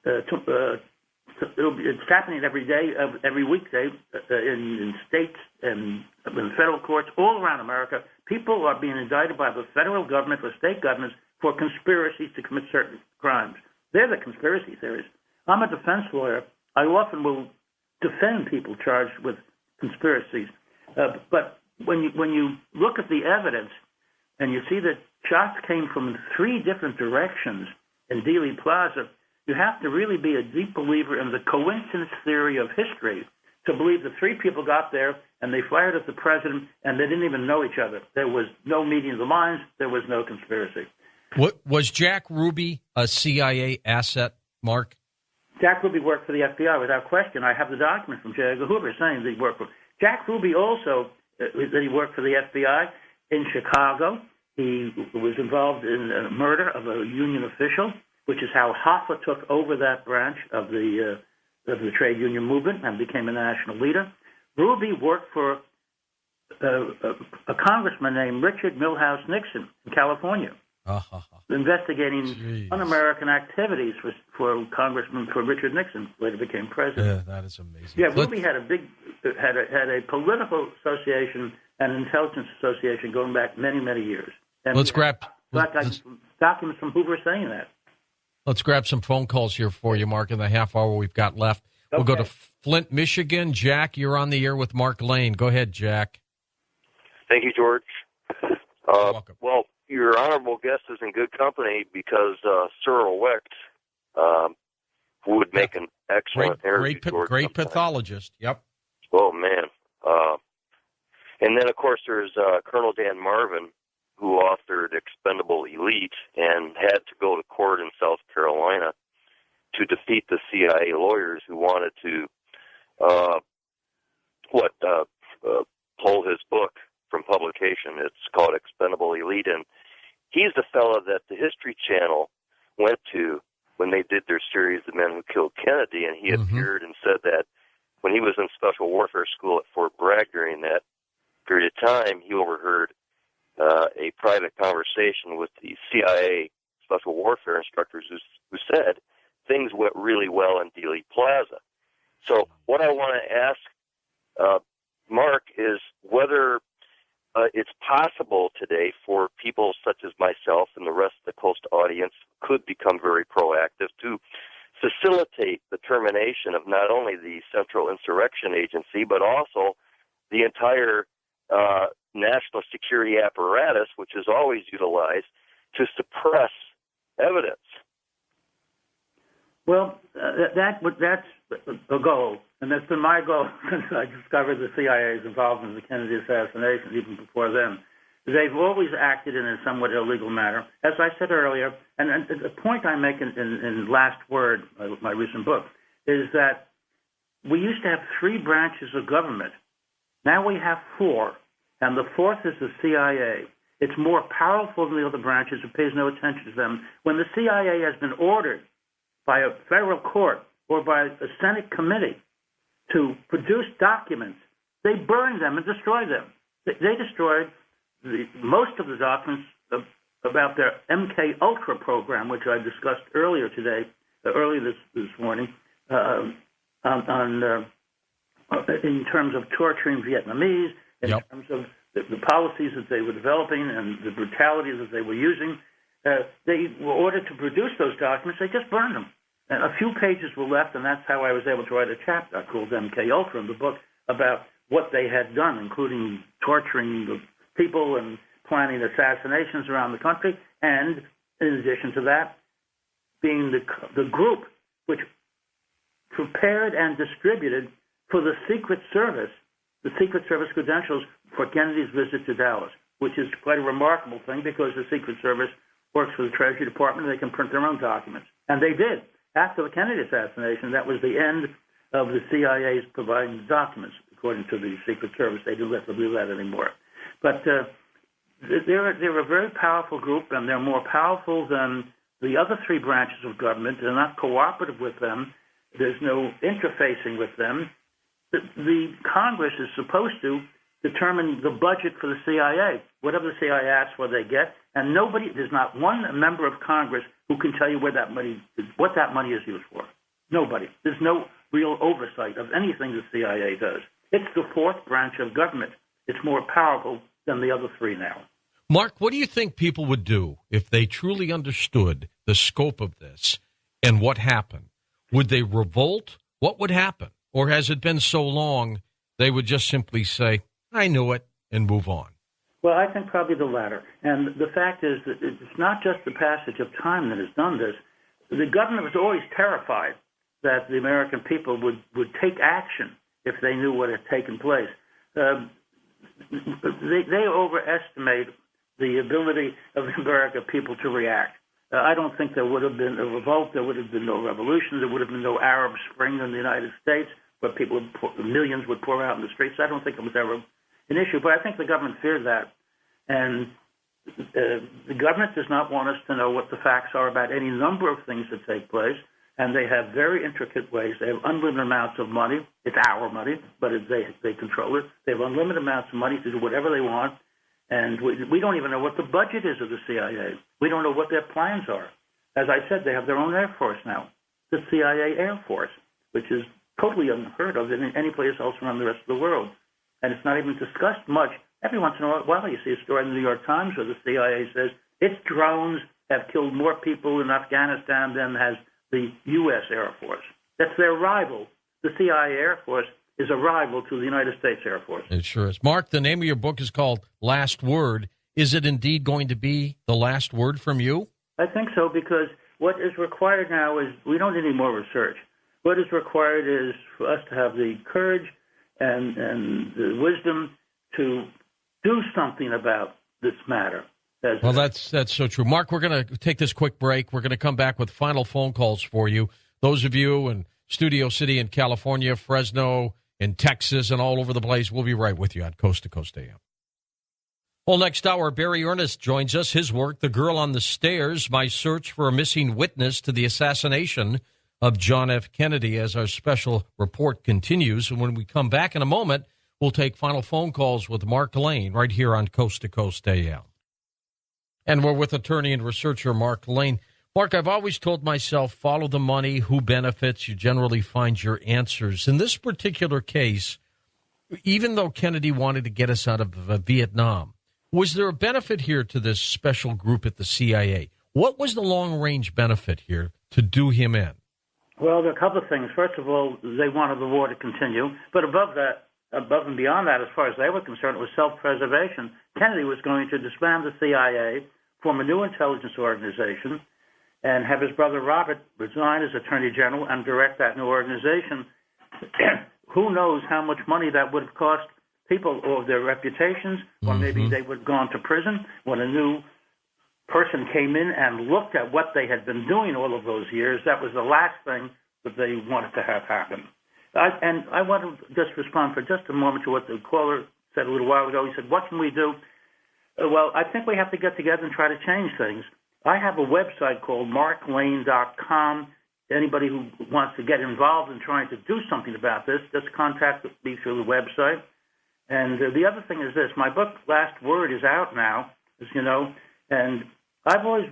it's happening every day, every weekday in states and in federal courts all around America. People are being indicted by the federal government or state governments for conspiracies to commit certain crimes. They're the conspiracy theorists. I'm a defense lawyer. I often will defend people charged with conspiracies. But when you look at the evidence and you see that shots came from 3 different directions in Dealey Plaza, you have to really be a deep believer in the coincidence theory of history to believe that 3 people got there and they fired at the president and they didn't even know each other. There was no meeting of the minds. There was no conspiracy. What, was Jack Ruby a CIA asset, Mark? Jack Ruby worked for the FBI without question. I have the document from J. Edgar Hoover saying that he worked for Jack Ruby also, that he worked for the FBI in Chicago. He was involved in a murder of a union official, which is how Hoffa took over that branch of the trade union movement and became a national leader. Ruby worked for a congressman named Richard Milhouse Nixon in California, investigating un-American activities for Congressman for Richard Nixon, later became president. Yeah, that is amazing. Yeah, Ruby had a political association and intelligence association going back many, many years. And let's grab documents from Hoover saying that. Let's grab some phone calls here for you, Mark, in the half hour we've got left. Okay. We'll go to Flint, Michigan. Jack, you're on the air with Mark Lane. Go ahead, Jack. Thank you, George. You're welcome. Well, your honorable guest is in good company because Cyril Wecht would make an excellent interview. Great pathologist. Yep. Oh, man. And then, of course, there's Colonel Dan Marvin, who authored Expendable Elite and had to go to court in South Carolina to defeat the CIA lawyers who wanted to pull his book from publication. It's called Expendable Elite, and he's the fellow that the History Channel went to when they did their series, The Men Who Killed Kennedy, and he appeared and said that when he was in Special Warfare School at Fort Bragg during that period of time, he overheard a private conversation with the CIA Special Warfare instructors who said things went really well in Dealey Plaza. So what I want to ask Mark is whether it's possible today for people such as myself and the rest of the Coast audience could become very proactive to facilitate the termination of not only the Central Insurrection Agency, but also the entire national security apparatus, which is always utilized to suppress evidence. Well, that's the goal, and that's been my goal since I discovered the CIA's involvement in the Kennedy assassination, even before then. They've always acted in a somewhat illegal manner. As I said earlier, and the point I make in Last Word, my recent book, is that we used to have 3 branches of government. Now we have 4, and the 4th is the CIA. It's more powerful than the other branches. It pays no attention to them. When the CIA has been ordered by a federal court or by a Senate committee to produce documents, they burn them and destroy them. They destroyed most of the documents about their MK Ultra program, which I discussed earlier this morning, in terms of torturing Vietnamese, in terms of the policies that they were developing and the brutality that they were using. They were ordered to produce those documents. They just burned them. And a few pages were left, and that's how I was able to write a chapter called MK Ultra in the book about what they had done, including torturing the people and planning assassinations around the country, and in addition to that, being the group which prepared and distributed for the Secret Service credentials for Kennedy's visit to Dallas, which is quite a remarkable thing because the Secret Service works for the Treasury Department and they can print their own documents. And they did. After the Kennedy assassination, that was the end of the CIA's providing documents, according to the Secret Service. They do let them do that anymore. But they're a very powerful group, and they're more powerful than the other three branches of government. They're not cooperative with them. There's no interfacing with them. The Congress is supposed to determine the budget for the CIA. Whatever the CIA asks for, they get. And there's not one member of Congress who can tell you what that money is used for. Nobody. There's no real oversight of anything the CIA does. It's the fourth branch of government. It's more powerful than the other three now. Mark, what do you think people would do if they truly understood the scope of this and what happened? Would they revolt? What would happen? Or has it been so long they would just simply say, I knew it, and move on? Well, I think probably the latter. And the fact is that it's not just the passage of time that has done this. The government was always terrified that the American people would take action if they knew what had taken place. They overestimate the ability of the American people to react. I don't think there would have been a revolt. There would have been no revolution. There would have been no Arab Spring in the United States where millions would pour out in the streets. I don't think it was ever an issue, but I think the government feared that. And the government does not want us to know what the facts are about any number of things that take place, and they have very intricate ways. They have unlimited amounts of money. It's our money, but they control it. They have unlimited amounts of money to do whatever they want, and we don't even know what the budget is of the CIA. We don't know what their plans are. As I said, they have their own Air Force now, the CIA Air Force, which is totally unheard of in any place else around the rest of the world. And it's not even discussed much. Every once in a while, you see a story in the New York Times where the CIA says its drones have killed more people in Afghanistan than has the U.S. Air Force. That's their rival. The CIA Air Force is a rival to the United States Air Force. It sure is. Mark, the name of your book is called Last Word. Is it indeed going to be the last word from you? I think so, because what is required now is we don't need any more research. What is required is for us to have the courage and the wisdom to do something about this matter. Well, that's so true. Mark, we're going to take this quick break. We're going to come back with final phone calls for you. Those of you in Studio City in California, Fresno, in Texas, and all over the place, we'll be right with you on Coast to Coast AM. Well, next hour, Barry Ernest joins us. His work, The Girl on the Stairs, My Search for a Missing Witness to the Assassination of John F. Kennedy, as our special report continues. And when we come back in a moment, we'll take final phone calls with Mark Lane right here on Coast to Coast AM. And we're with attorney and researcher Mark Lane. Mark, I've always told myself, follow the money, who benefits, you generally find your answers. In this particular case, even though Kennedy wanted to get us out of Vietnam, was there a benefit here to this special group at the CIA? What was the long-range benefit here to do him in? Well, there are a couple of things. First of all, they wanted the war to continue. But above and beyond that, as far as they were concerned, it was self-preservation. Kennedy was going to disband the CIA, form a new intelligence organization, and have his brother Robert resign as Attorney General and direct that new organization. Who knows how much money that would have cost people, or their reputations, or maybe they would have gone to prison when a new person came in and looked at what they had been doing all of those years. That was the last thing that they wanted to have happen. And I want to just respond for just a moment to what the caller said a little while ago. He said, what can we do? Well, I think we have to get together and try to change things. I have a website called marklane.com. Anybody who wants to get involved in trying to do something about this, just contact me through the website. And the other thing is this. My book, Last Word, is out now, as you know, and I've always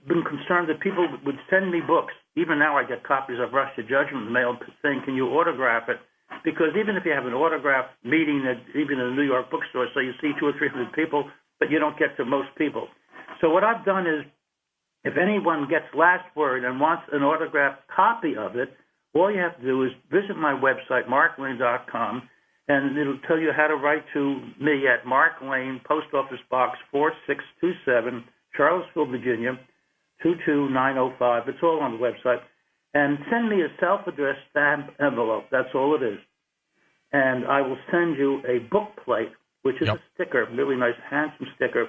been concerned that people would send me books. Even now I get copies of Rush to Judgment in the mail saying, can you autograph it? Because even if you have an autograph meeting, even in a New York bookstore, so you see 200 or 300 people, but you don't get to most people. So what I've done is, if anyone gets Last Word and wants an autographed copy of it, all you have to do is visit my website, marklane.com, and it'll tell you how to write to me at Mark Lane, Post Office Box 4627, Charlottesville, Virginia, 22905. It's all on the website. And send me a self-addressed stamp envelope. That's all it is. And I will send you a book plate, which is a sticker, really nice, handsome sticker,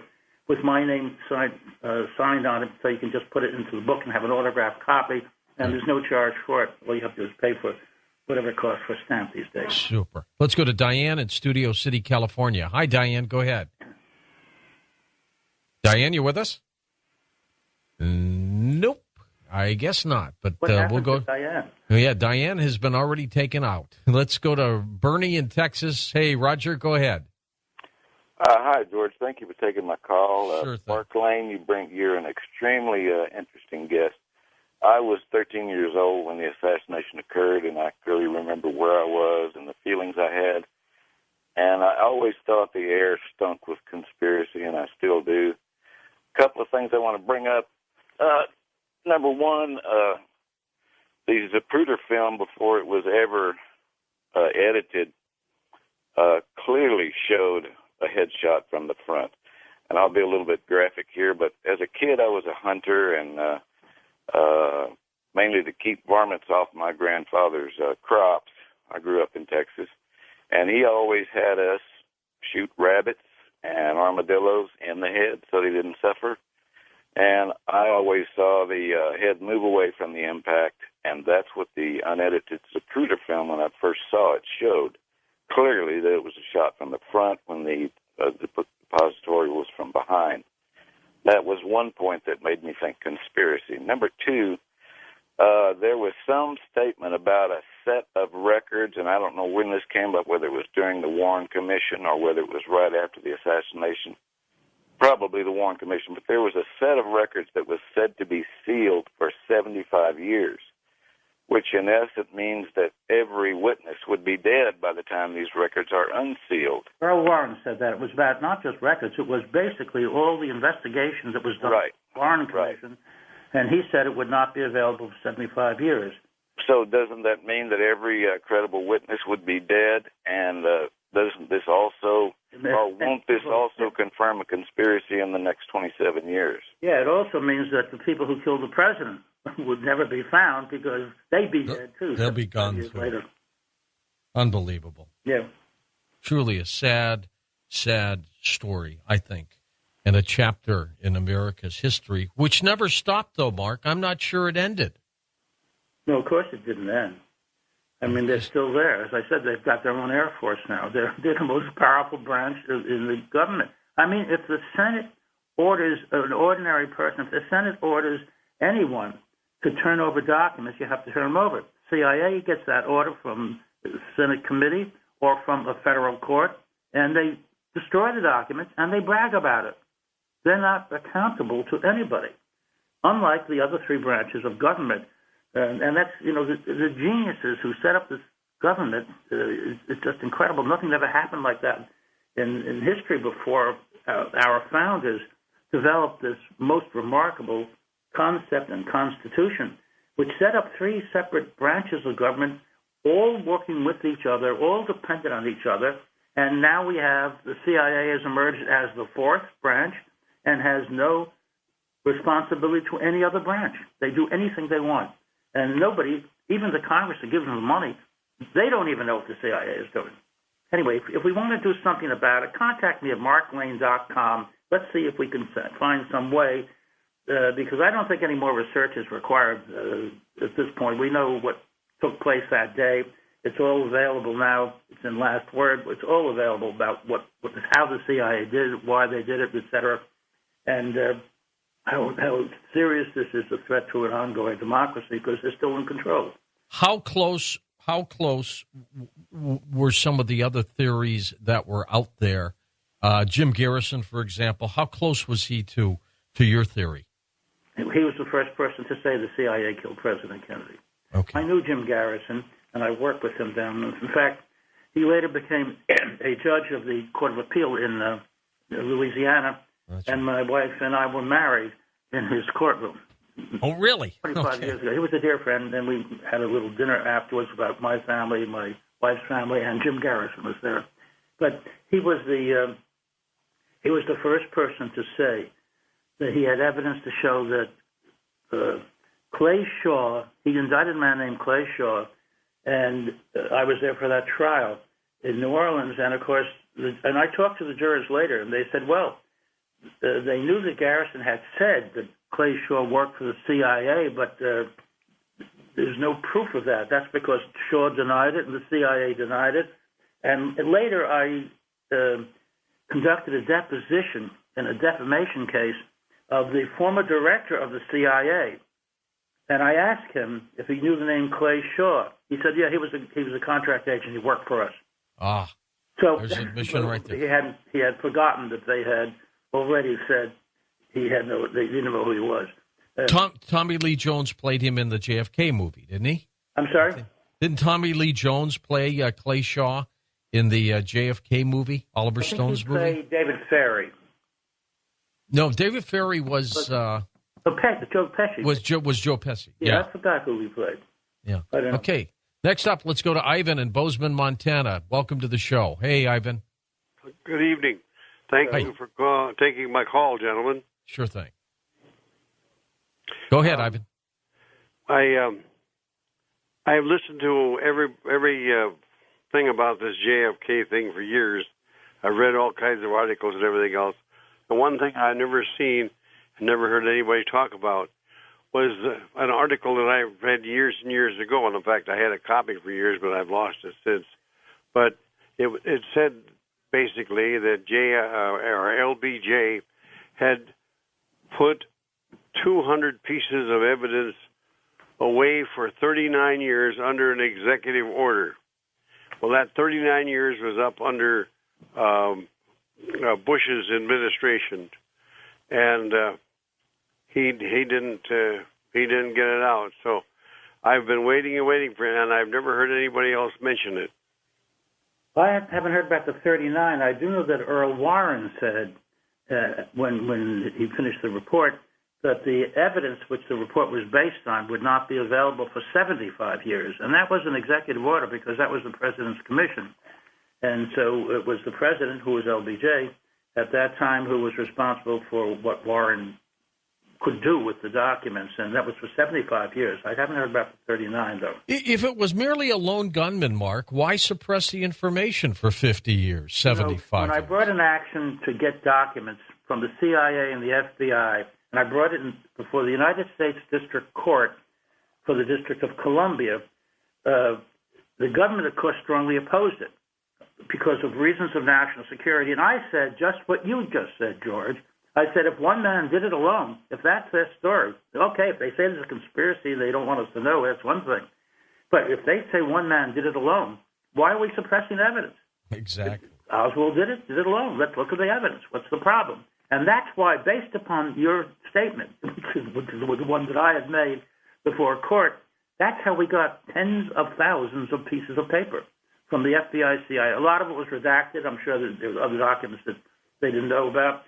with my name signed on it, so you can just put it into the book and have an autographed copy, and there's no charge for it. All you have to do is pay for whatever it costs for a stamp these days. Super. Let's go to Diane in Studio City, California. Hi, Diane. Go ahead. Diane, you with us? Nope. I guess not. But we'll go. To Diane? Yeah, Diane has been already taken out. Let's go to Bernie in Texas. Hey, Roger, go ahead. Hi, George. Thank you for taking my call. Sure thing. Mark Lane, you're an extremely interesting guest. I was 13 years old when the assassination occurred, and I clearly remember where I was and the feelings I had. And I always thought the air stunk with conspiracy, and I still do. A couple of things I want to bring up. Number one, the Zapruder film, before it was ever edited, clearly showed a headshot from the front. And I'll be a little bit graphic here, but as a kid, I was a hunter, and mainly to keep varmints off my grandfather's crops. I grew up in Texas, and he always had us shoot rabbits and armadillos in the head so they didn't suffer. And I always saw the head move away from the impact, and that's what the unedited Zapruder film, when I first saw it, showed clearly that it was a shot from the front when the depository was from behind. That was one point that made me think conspiracy. Number two, there was some statement about a set of records, and I don't know when this came up, whether it was during the Warren Commission or whether it was right after the assassination. Probably the Warren Commission, but there was a set of records that was said to be sealed for 75 years, which in essence means that every witness would be dead by the time these records are unsealed. Earl Warren said that. It was about not just records, it was basically all the investigations that was done by the Warren Commission, and he said it would not be available for 75 years. So doesn't that mean that every credible witness would be dead, and doesn't this also, or won't this also confirm a conspiracy in the next 27 years? Yeah, it also means that the people who killed the president would never be found because they'd be dead, too. They'll be gone years later. Unbelievable. Yeah. Truly a sad, sad story, I think, and a chapter in America's history, which never stopped, though, Mark. I'm not sure it ended. No, of course it didn't end. I mean, they're still there. As I said, they've got their own Air Force now. They're the most powerful branch in the government. I mean, if the Senate orders an ordinary person, if the Senate orders anyone to turn over documents, you have to turn them over. CIA gets that order from the Senate committee or from a federal court, and they destroy the documents, and they brag about it. They're not accountable to anybody, unlike the other three branches of government. And that's, the geniuses who set up this government, it's just incredible. Nothing ever happened like that in history before. Our founders developed this most remarkable concept and constitution, which set up three separate branches of government, all working with each other, all dependent on each other. And now we have the CIA has emerged as the fourth branch and has no responsibility to any other branch. They do anything they want. And nobody, even the Congress that gives them the money, they don't even know what the CIA is doing. Anyway, if we want to do something about it, contact me at marklane.com. Let's see if we can find some way, because I don't think any more research is required at this point. We know what took place that day. It's all available now. It's in last word. It's all available about how the CIA did it, why they did it, et cetera, and how serious this is a threat to an ongoing democracy because they're still in control. How close were some of the other theories that were out there? Jim Garrison, for example, how close was he to your theory? He was the first person to say the CIA killed President Kennedy. Okay. I knew Jim Garrison, and I worked with him down there. In fact, he later became a judge of the Court of Appeal in Louisiana, and my wife and I were married in his courtroom. Oh, really? 25 years ago. He was a dear friend, and we had a little dinner afterwards about my family, my wife's family, and Jim Garrison was there. But he was the first person to say that he had evidence to show that Clay Shaw, he indicted a man named Clay Shaw, and I was there for that trial in New Orleans, and of course, and I talked to the jurors later, and they said, well, they knew that Garrison had said that Clay Shaw worked for the CIA, but there's no proof of that. That's because Shaw denied it and the CIA denied it. And later I conducted a deposition in a defamation case of the former director of the CIA. And I asked him if he knew the name Clay Shaw. He said, yeah, he was a contract agent. He worked for us. Ah, so there's admission right there. He had forgotten that they had already said they didn't know who he was. Tommy Lee Jones played him in the JFK movie, didn't he? I'm sorry? Didn't Tommy Lee Jones play Clay Shaw in the JFK movie, Oliver Stone's movie? He played David Ferry. No, David Ferry was Joe Pesci. Was Joe Pesci. Yeah, I forgot who he played. Yeah. Okay. Next up, let's go to Ivan in Bozeman, Montana. Welcome to the show. Hey, Ivan. Good evening. Thank you for taking my call, gentlemen. Sure thing. Go ahead, Ivan. I have listened to every thing about this JFK thing for years. I've read all kinds of articles and everything else. The one thing I've never seen and never heard anybody talk about was an article that I read years and years ago. And in fact, I had a copy for years, but I've lost it since. But it said basically that LBJ had put 200 pieces of evidence away for 39 years under an executive order. Well, that 39 years was up under Bush's administration, and he didn't get it out. So I've been waiting and waiting for it, and I've never heard anybody else mention it. I haven't heard about the 39. I do know that Earl Warren said when he finished the report that the evidence which the report was based on would not be available for 75 years. And that was an executive order because that was the president's commission. And so it was the president, who was LBJ, at that time, who was responsible for what Warren could do with the documents. And that was for 75 years. I haven't heard about the 39, though. If it was merely a lone gunman, Mark, why suppress the information for 50 years, 75 When I brought an action to get documents from the CIA and the FBI, and I brought it before the United States District Court for the District of Columbia, the government, of course, strongly opposed it because of reasons of national security. And I said just what you just said, George. I said if one man did it alone, if that's their story, okay, if they say there's a conspiracy they don't want us to know, that's one thing. But if they say one man did it alone, why are we suppressing evidence? Exactly. If Oswald did it alone. Let's look at the evidence. What's the problem? And that's why, based upon your statement, which is the one that I had made before court, that's how we got tens of thousands of pieces of paper from the FBI, CIA. A lot of it was redacted. I'm sure that there were other documents that they didn't know about,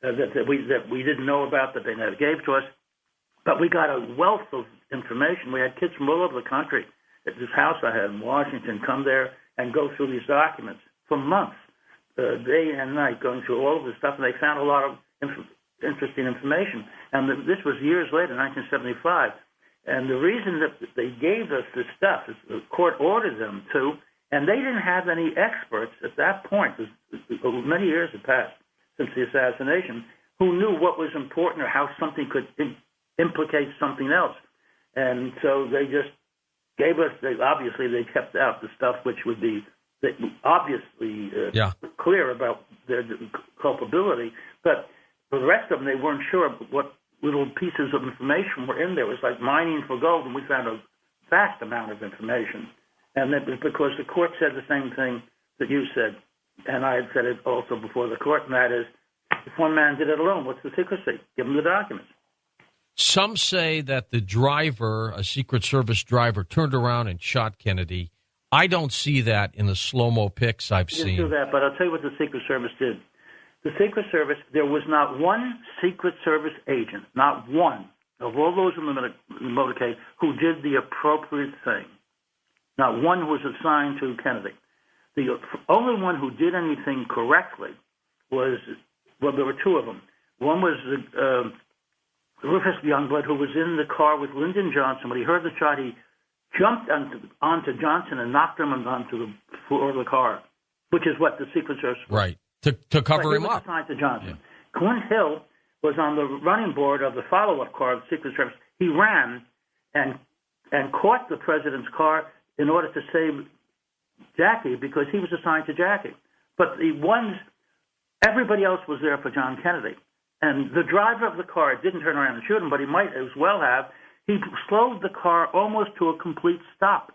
that we didn't know about, that they never gave to us. But we got a wealth of information. We had kids from all over the country at this house I had in Washington come there and go through these documents for months. Day and night going through all of this stuff, and they found a lot of interesting information. And this was years later, 1975. And the reason that they gave us this stuff is the court ordered them to, and they didn't have any experts at that point, many years had passed since the assassination, who knew what was important or how something could implicate something else. And so they just gave us, obviously they kept out the stuff which would be obviously clear about their culpability, but for the rest of them, they weren't sure what little pieces of information were in there. It was like mining for gold, and we found a vast amount of information. And that was because the court said the same thing that you said, and I had said it also before the court, and that is, if one man did it alone, what's the secrecy? Give him the documents. Some say that the driver, a Secret Service driver, turned around and shot Kennedy. I don't see that in the slow-mo pics I've seen. Didn't do that, but I'll tell you what the Secret Service did. The Secret Service, there was not one Secret Service agent, not one, of all those in the motorcade, who did the appropriate thing. Not one who was assigned to Kennedy. The only one who did anything correctly was, well, there were two of them. One was Rufus Youngblood, who was in the car with Lyndon Johnson. When he heard the shot, he jumped onto Johnson and knocked him onto the floor of the car, which is what the Secret Service was. Right, to cover him up. Assigned to Johnson. Yeah. Clint Hill was on the running board of the follow-up car of the Secret Service. He ran and and caught the president's car in order to save Jackie because he was assigned to Jackie. But everybody else was there for John Kennedy. And the driver of the car didn't turn around and shoot him, but he might as well have. He slowed the car almost to a complete stop.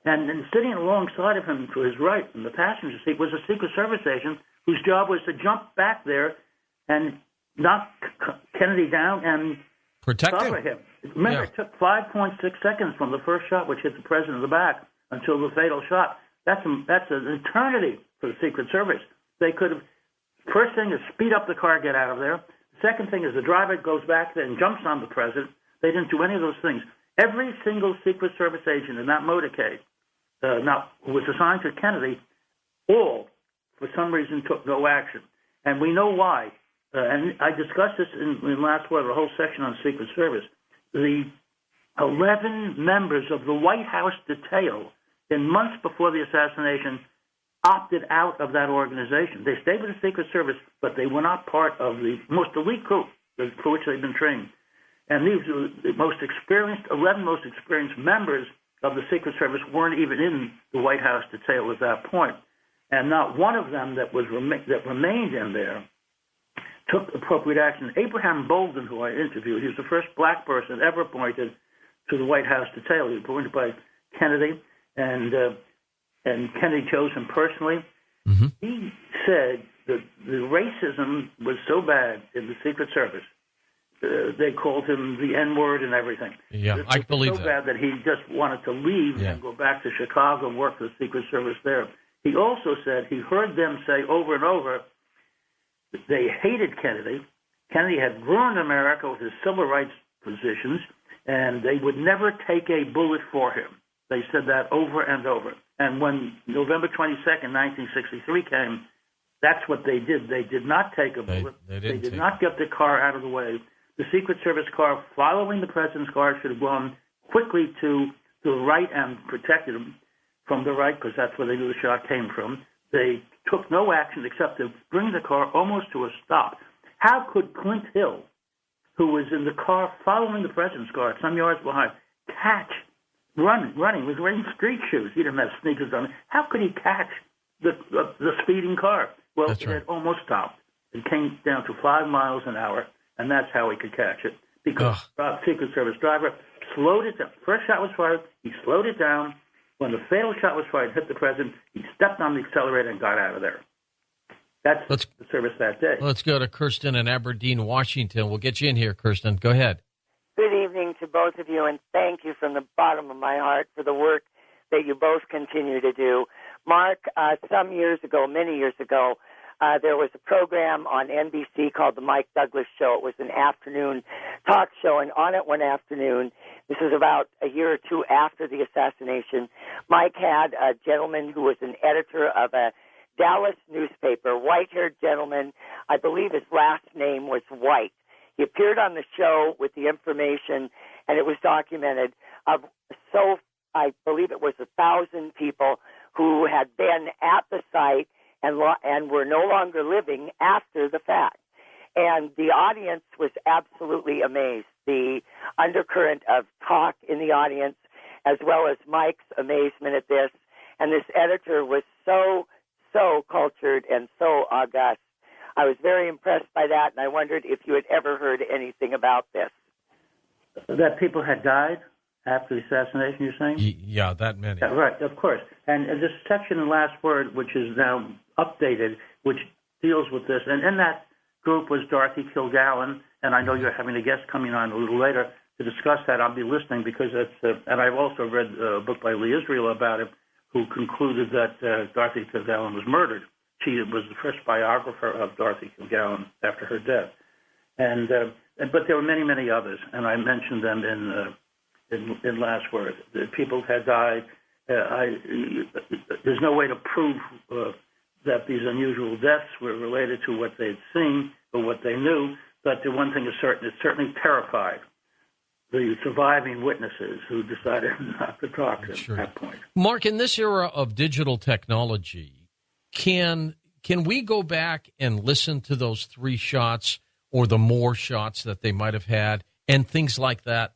And sitting alongside of him to his right in the passenger seat was a Secret Service agent whose job was to jump back there and knock Kennedy down and protect him. Remember, It took 5.6 seconds from the first shot, which hit the president in the back, until the fatal shot. That's an eternity for the Secret Service. They could have, first thing is speed up the car, get out of there. The second thing is the driver goes back there and jumps on the president. They didn't do any of those things. Every single Secret Service agent in that motorcade who was assigned to Kennedy, all, for some reason, took no action. And we know why. And I discussed this in last word, a whole section on Secret Service. The 11 members of the White House detail in months before the assassination opted out of that organization. They stayed with the Secret Service, but they were not part of the most elite group for which they've been trained. And these are the 11 most experienced members of the Secret Service weren't even in the White House detail at that point. And not one of them that remained in there took appropriate action. Abraham Bolden, who I interviewed, he was the first black person ever appointed to the White House detail. He was appointed by Kennedy, and Kennedy chose him personally. Mm-hmm. He said that the racism was so bad in the Secret Service, they called him the N-word and everything. Yeah, I believe so bad that he just wanted to leave and go back to Chicago and work for the Secret Service there. He also said he heard them say over and over they hated Kennedy. Kennedy had ruined America with his civil rights positions, and they would never take a bullet for him. They said that over and over. And when November 22nd, 1963 came, that's what they did. They did not take a bullet. They did not get the car out of the way. The Secret Service car, following the president's car, should have gone quickly to the right and protected him from the right, because that's where they knew the shot came from. They took no action except to bring the car almost to a stop. How could Clint Hill, who was in the car following the president's car some yards behind, running, was wearing street shoes. He didn't have sneakers on. How could he catch the speeding car? Well, it had almost stopped. It came down to 5 miles an hour, and that's how he could catch it. Because the Secret Service driver slowed it down. First shot was fired. He slowed it down. When the fatal shot was fired, hit the president, he stepped on the accelerator and got out of there. That's the service that day. Let's go to Kirsten in Aberdeen, Washington. We'll get you in here, Kirsten. Go ahead. Good evening to both of you, and thank you from the bottom of my heart for the work that you both continue to do. Mark, many years ago, there was a program on NBC called The Mike Douglas Show. It was an afternoon talk show, and on it one afternoon, this was about a year or two after the assassination, Mike had a gentleman who was an editor of a Dallas newspaper, white-haired gentleman. I believe his last name was White. He appeared on the show with the information, and it was documented of I believe it was 1,000 people who had been at the site and were no longer living after the fact. And the audience was absolutely amazed. The undercurrent of talk in the audience, as well as Mike's amazement at this. And this editor was so cultured and so august. I was very impressed by that, and I wondered if you had ever heard anything about this. That people had died after the assassination, you're saying? Yeah, that many. Yeah, right, of course. And this section in Last Word, which is now updated, which deals with this, and in that group was Dorothy Kilgallen, and I know you're having a guest coming on a little later to discuss that. I'll be listening because it's, and I've also read a book by Lee Israel about it, who concluded that Dorothy Kilgallen was murdered. She was the first biographer of Dorothy Kilgallen after her death. But there were many, many others, and I mentioned them in Last Word. The people had died. There's no way to prove that these unusual deaths were related to what they'd seen or what they knew, but the one thing is certain, it certainly terrified the surviving witnesses who decided not to talk at that point. Mark, in this era of digital technology, can we go back and listen to those 3 shots or the more shots that they might have had and things like that?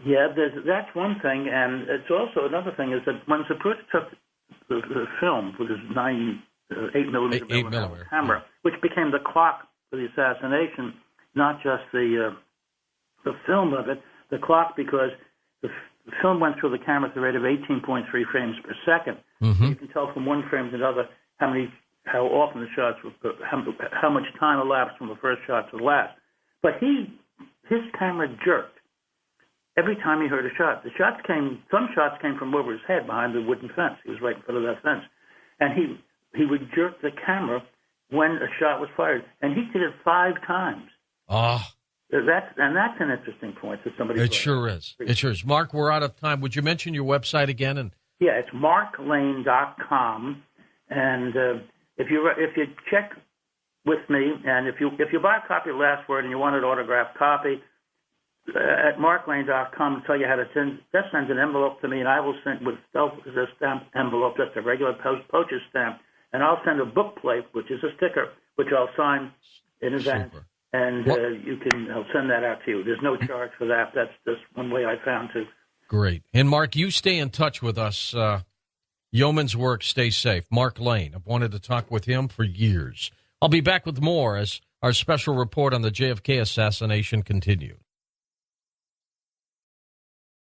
Yeah, that's one thing, and it's also another thing is that when Zapruder took the film with his 8mm camera, which became the clock for the assassination, not just the film of it, the clock, because the film went through the camera at the rate of 18.3 frames per second. Mm-hmm. You can tell from one frame to another how often the shots were, how much time elapsed from the first shot to the last. But his camera jerked every time he heard a shot. Some shots came from over his head behind the wooden fence. He was right in front of that fence. And he would jerk the camera when a shot was fired. And he did it 5 times. Ah. That's an interesting point that somebody. It sure is. It sure is. Mark, we're out of time. Would you mention your website again? Yeah, it's marklane.com. And if you check with me, and if you buy a copy of Last Word and you want an autographed copy, at marklane.com, I'll tell you how to send an envelope to me, and I will send with a stamp envelope, just a regular postage stamp, and I'll send a book plate, which is a sticker, which I'll sign in advance. Super. And I'll send that out to you. There's no charge for that. That's just one way I found to. Great. And Mark, you stay in touch with us. Yeoman's Work, stay safe. Mark Lane. I've wanted to talk with him for years. I'll be back with more as our special report on the JFK assassination continues.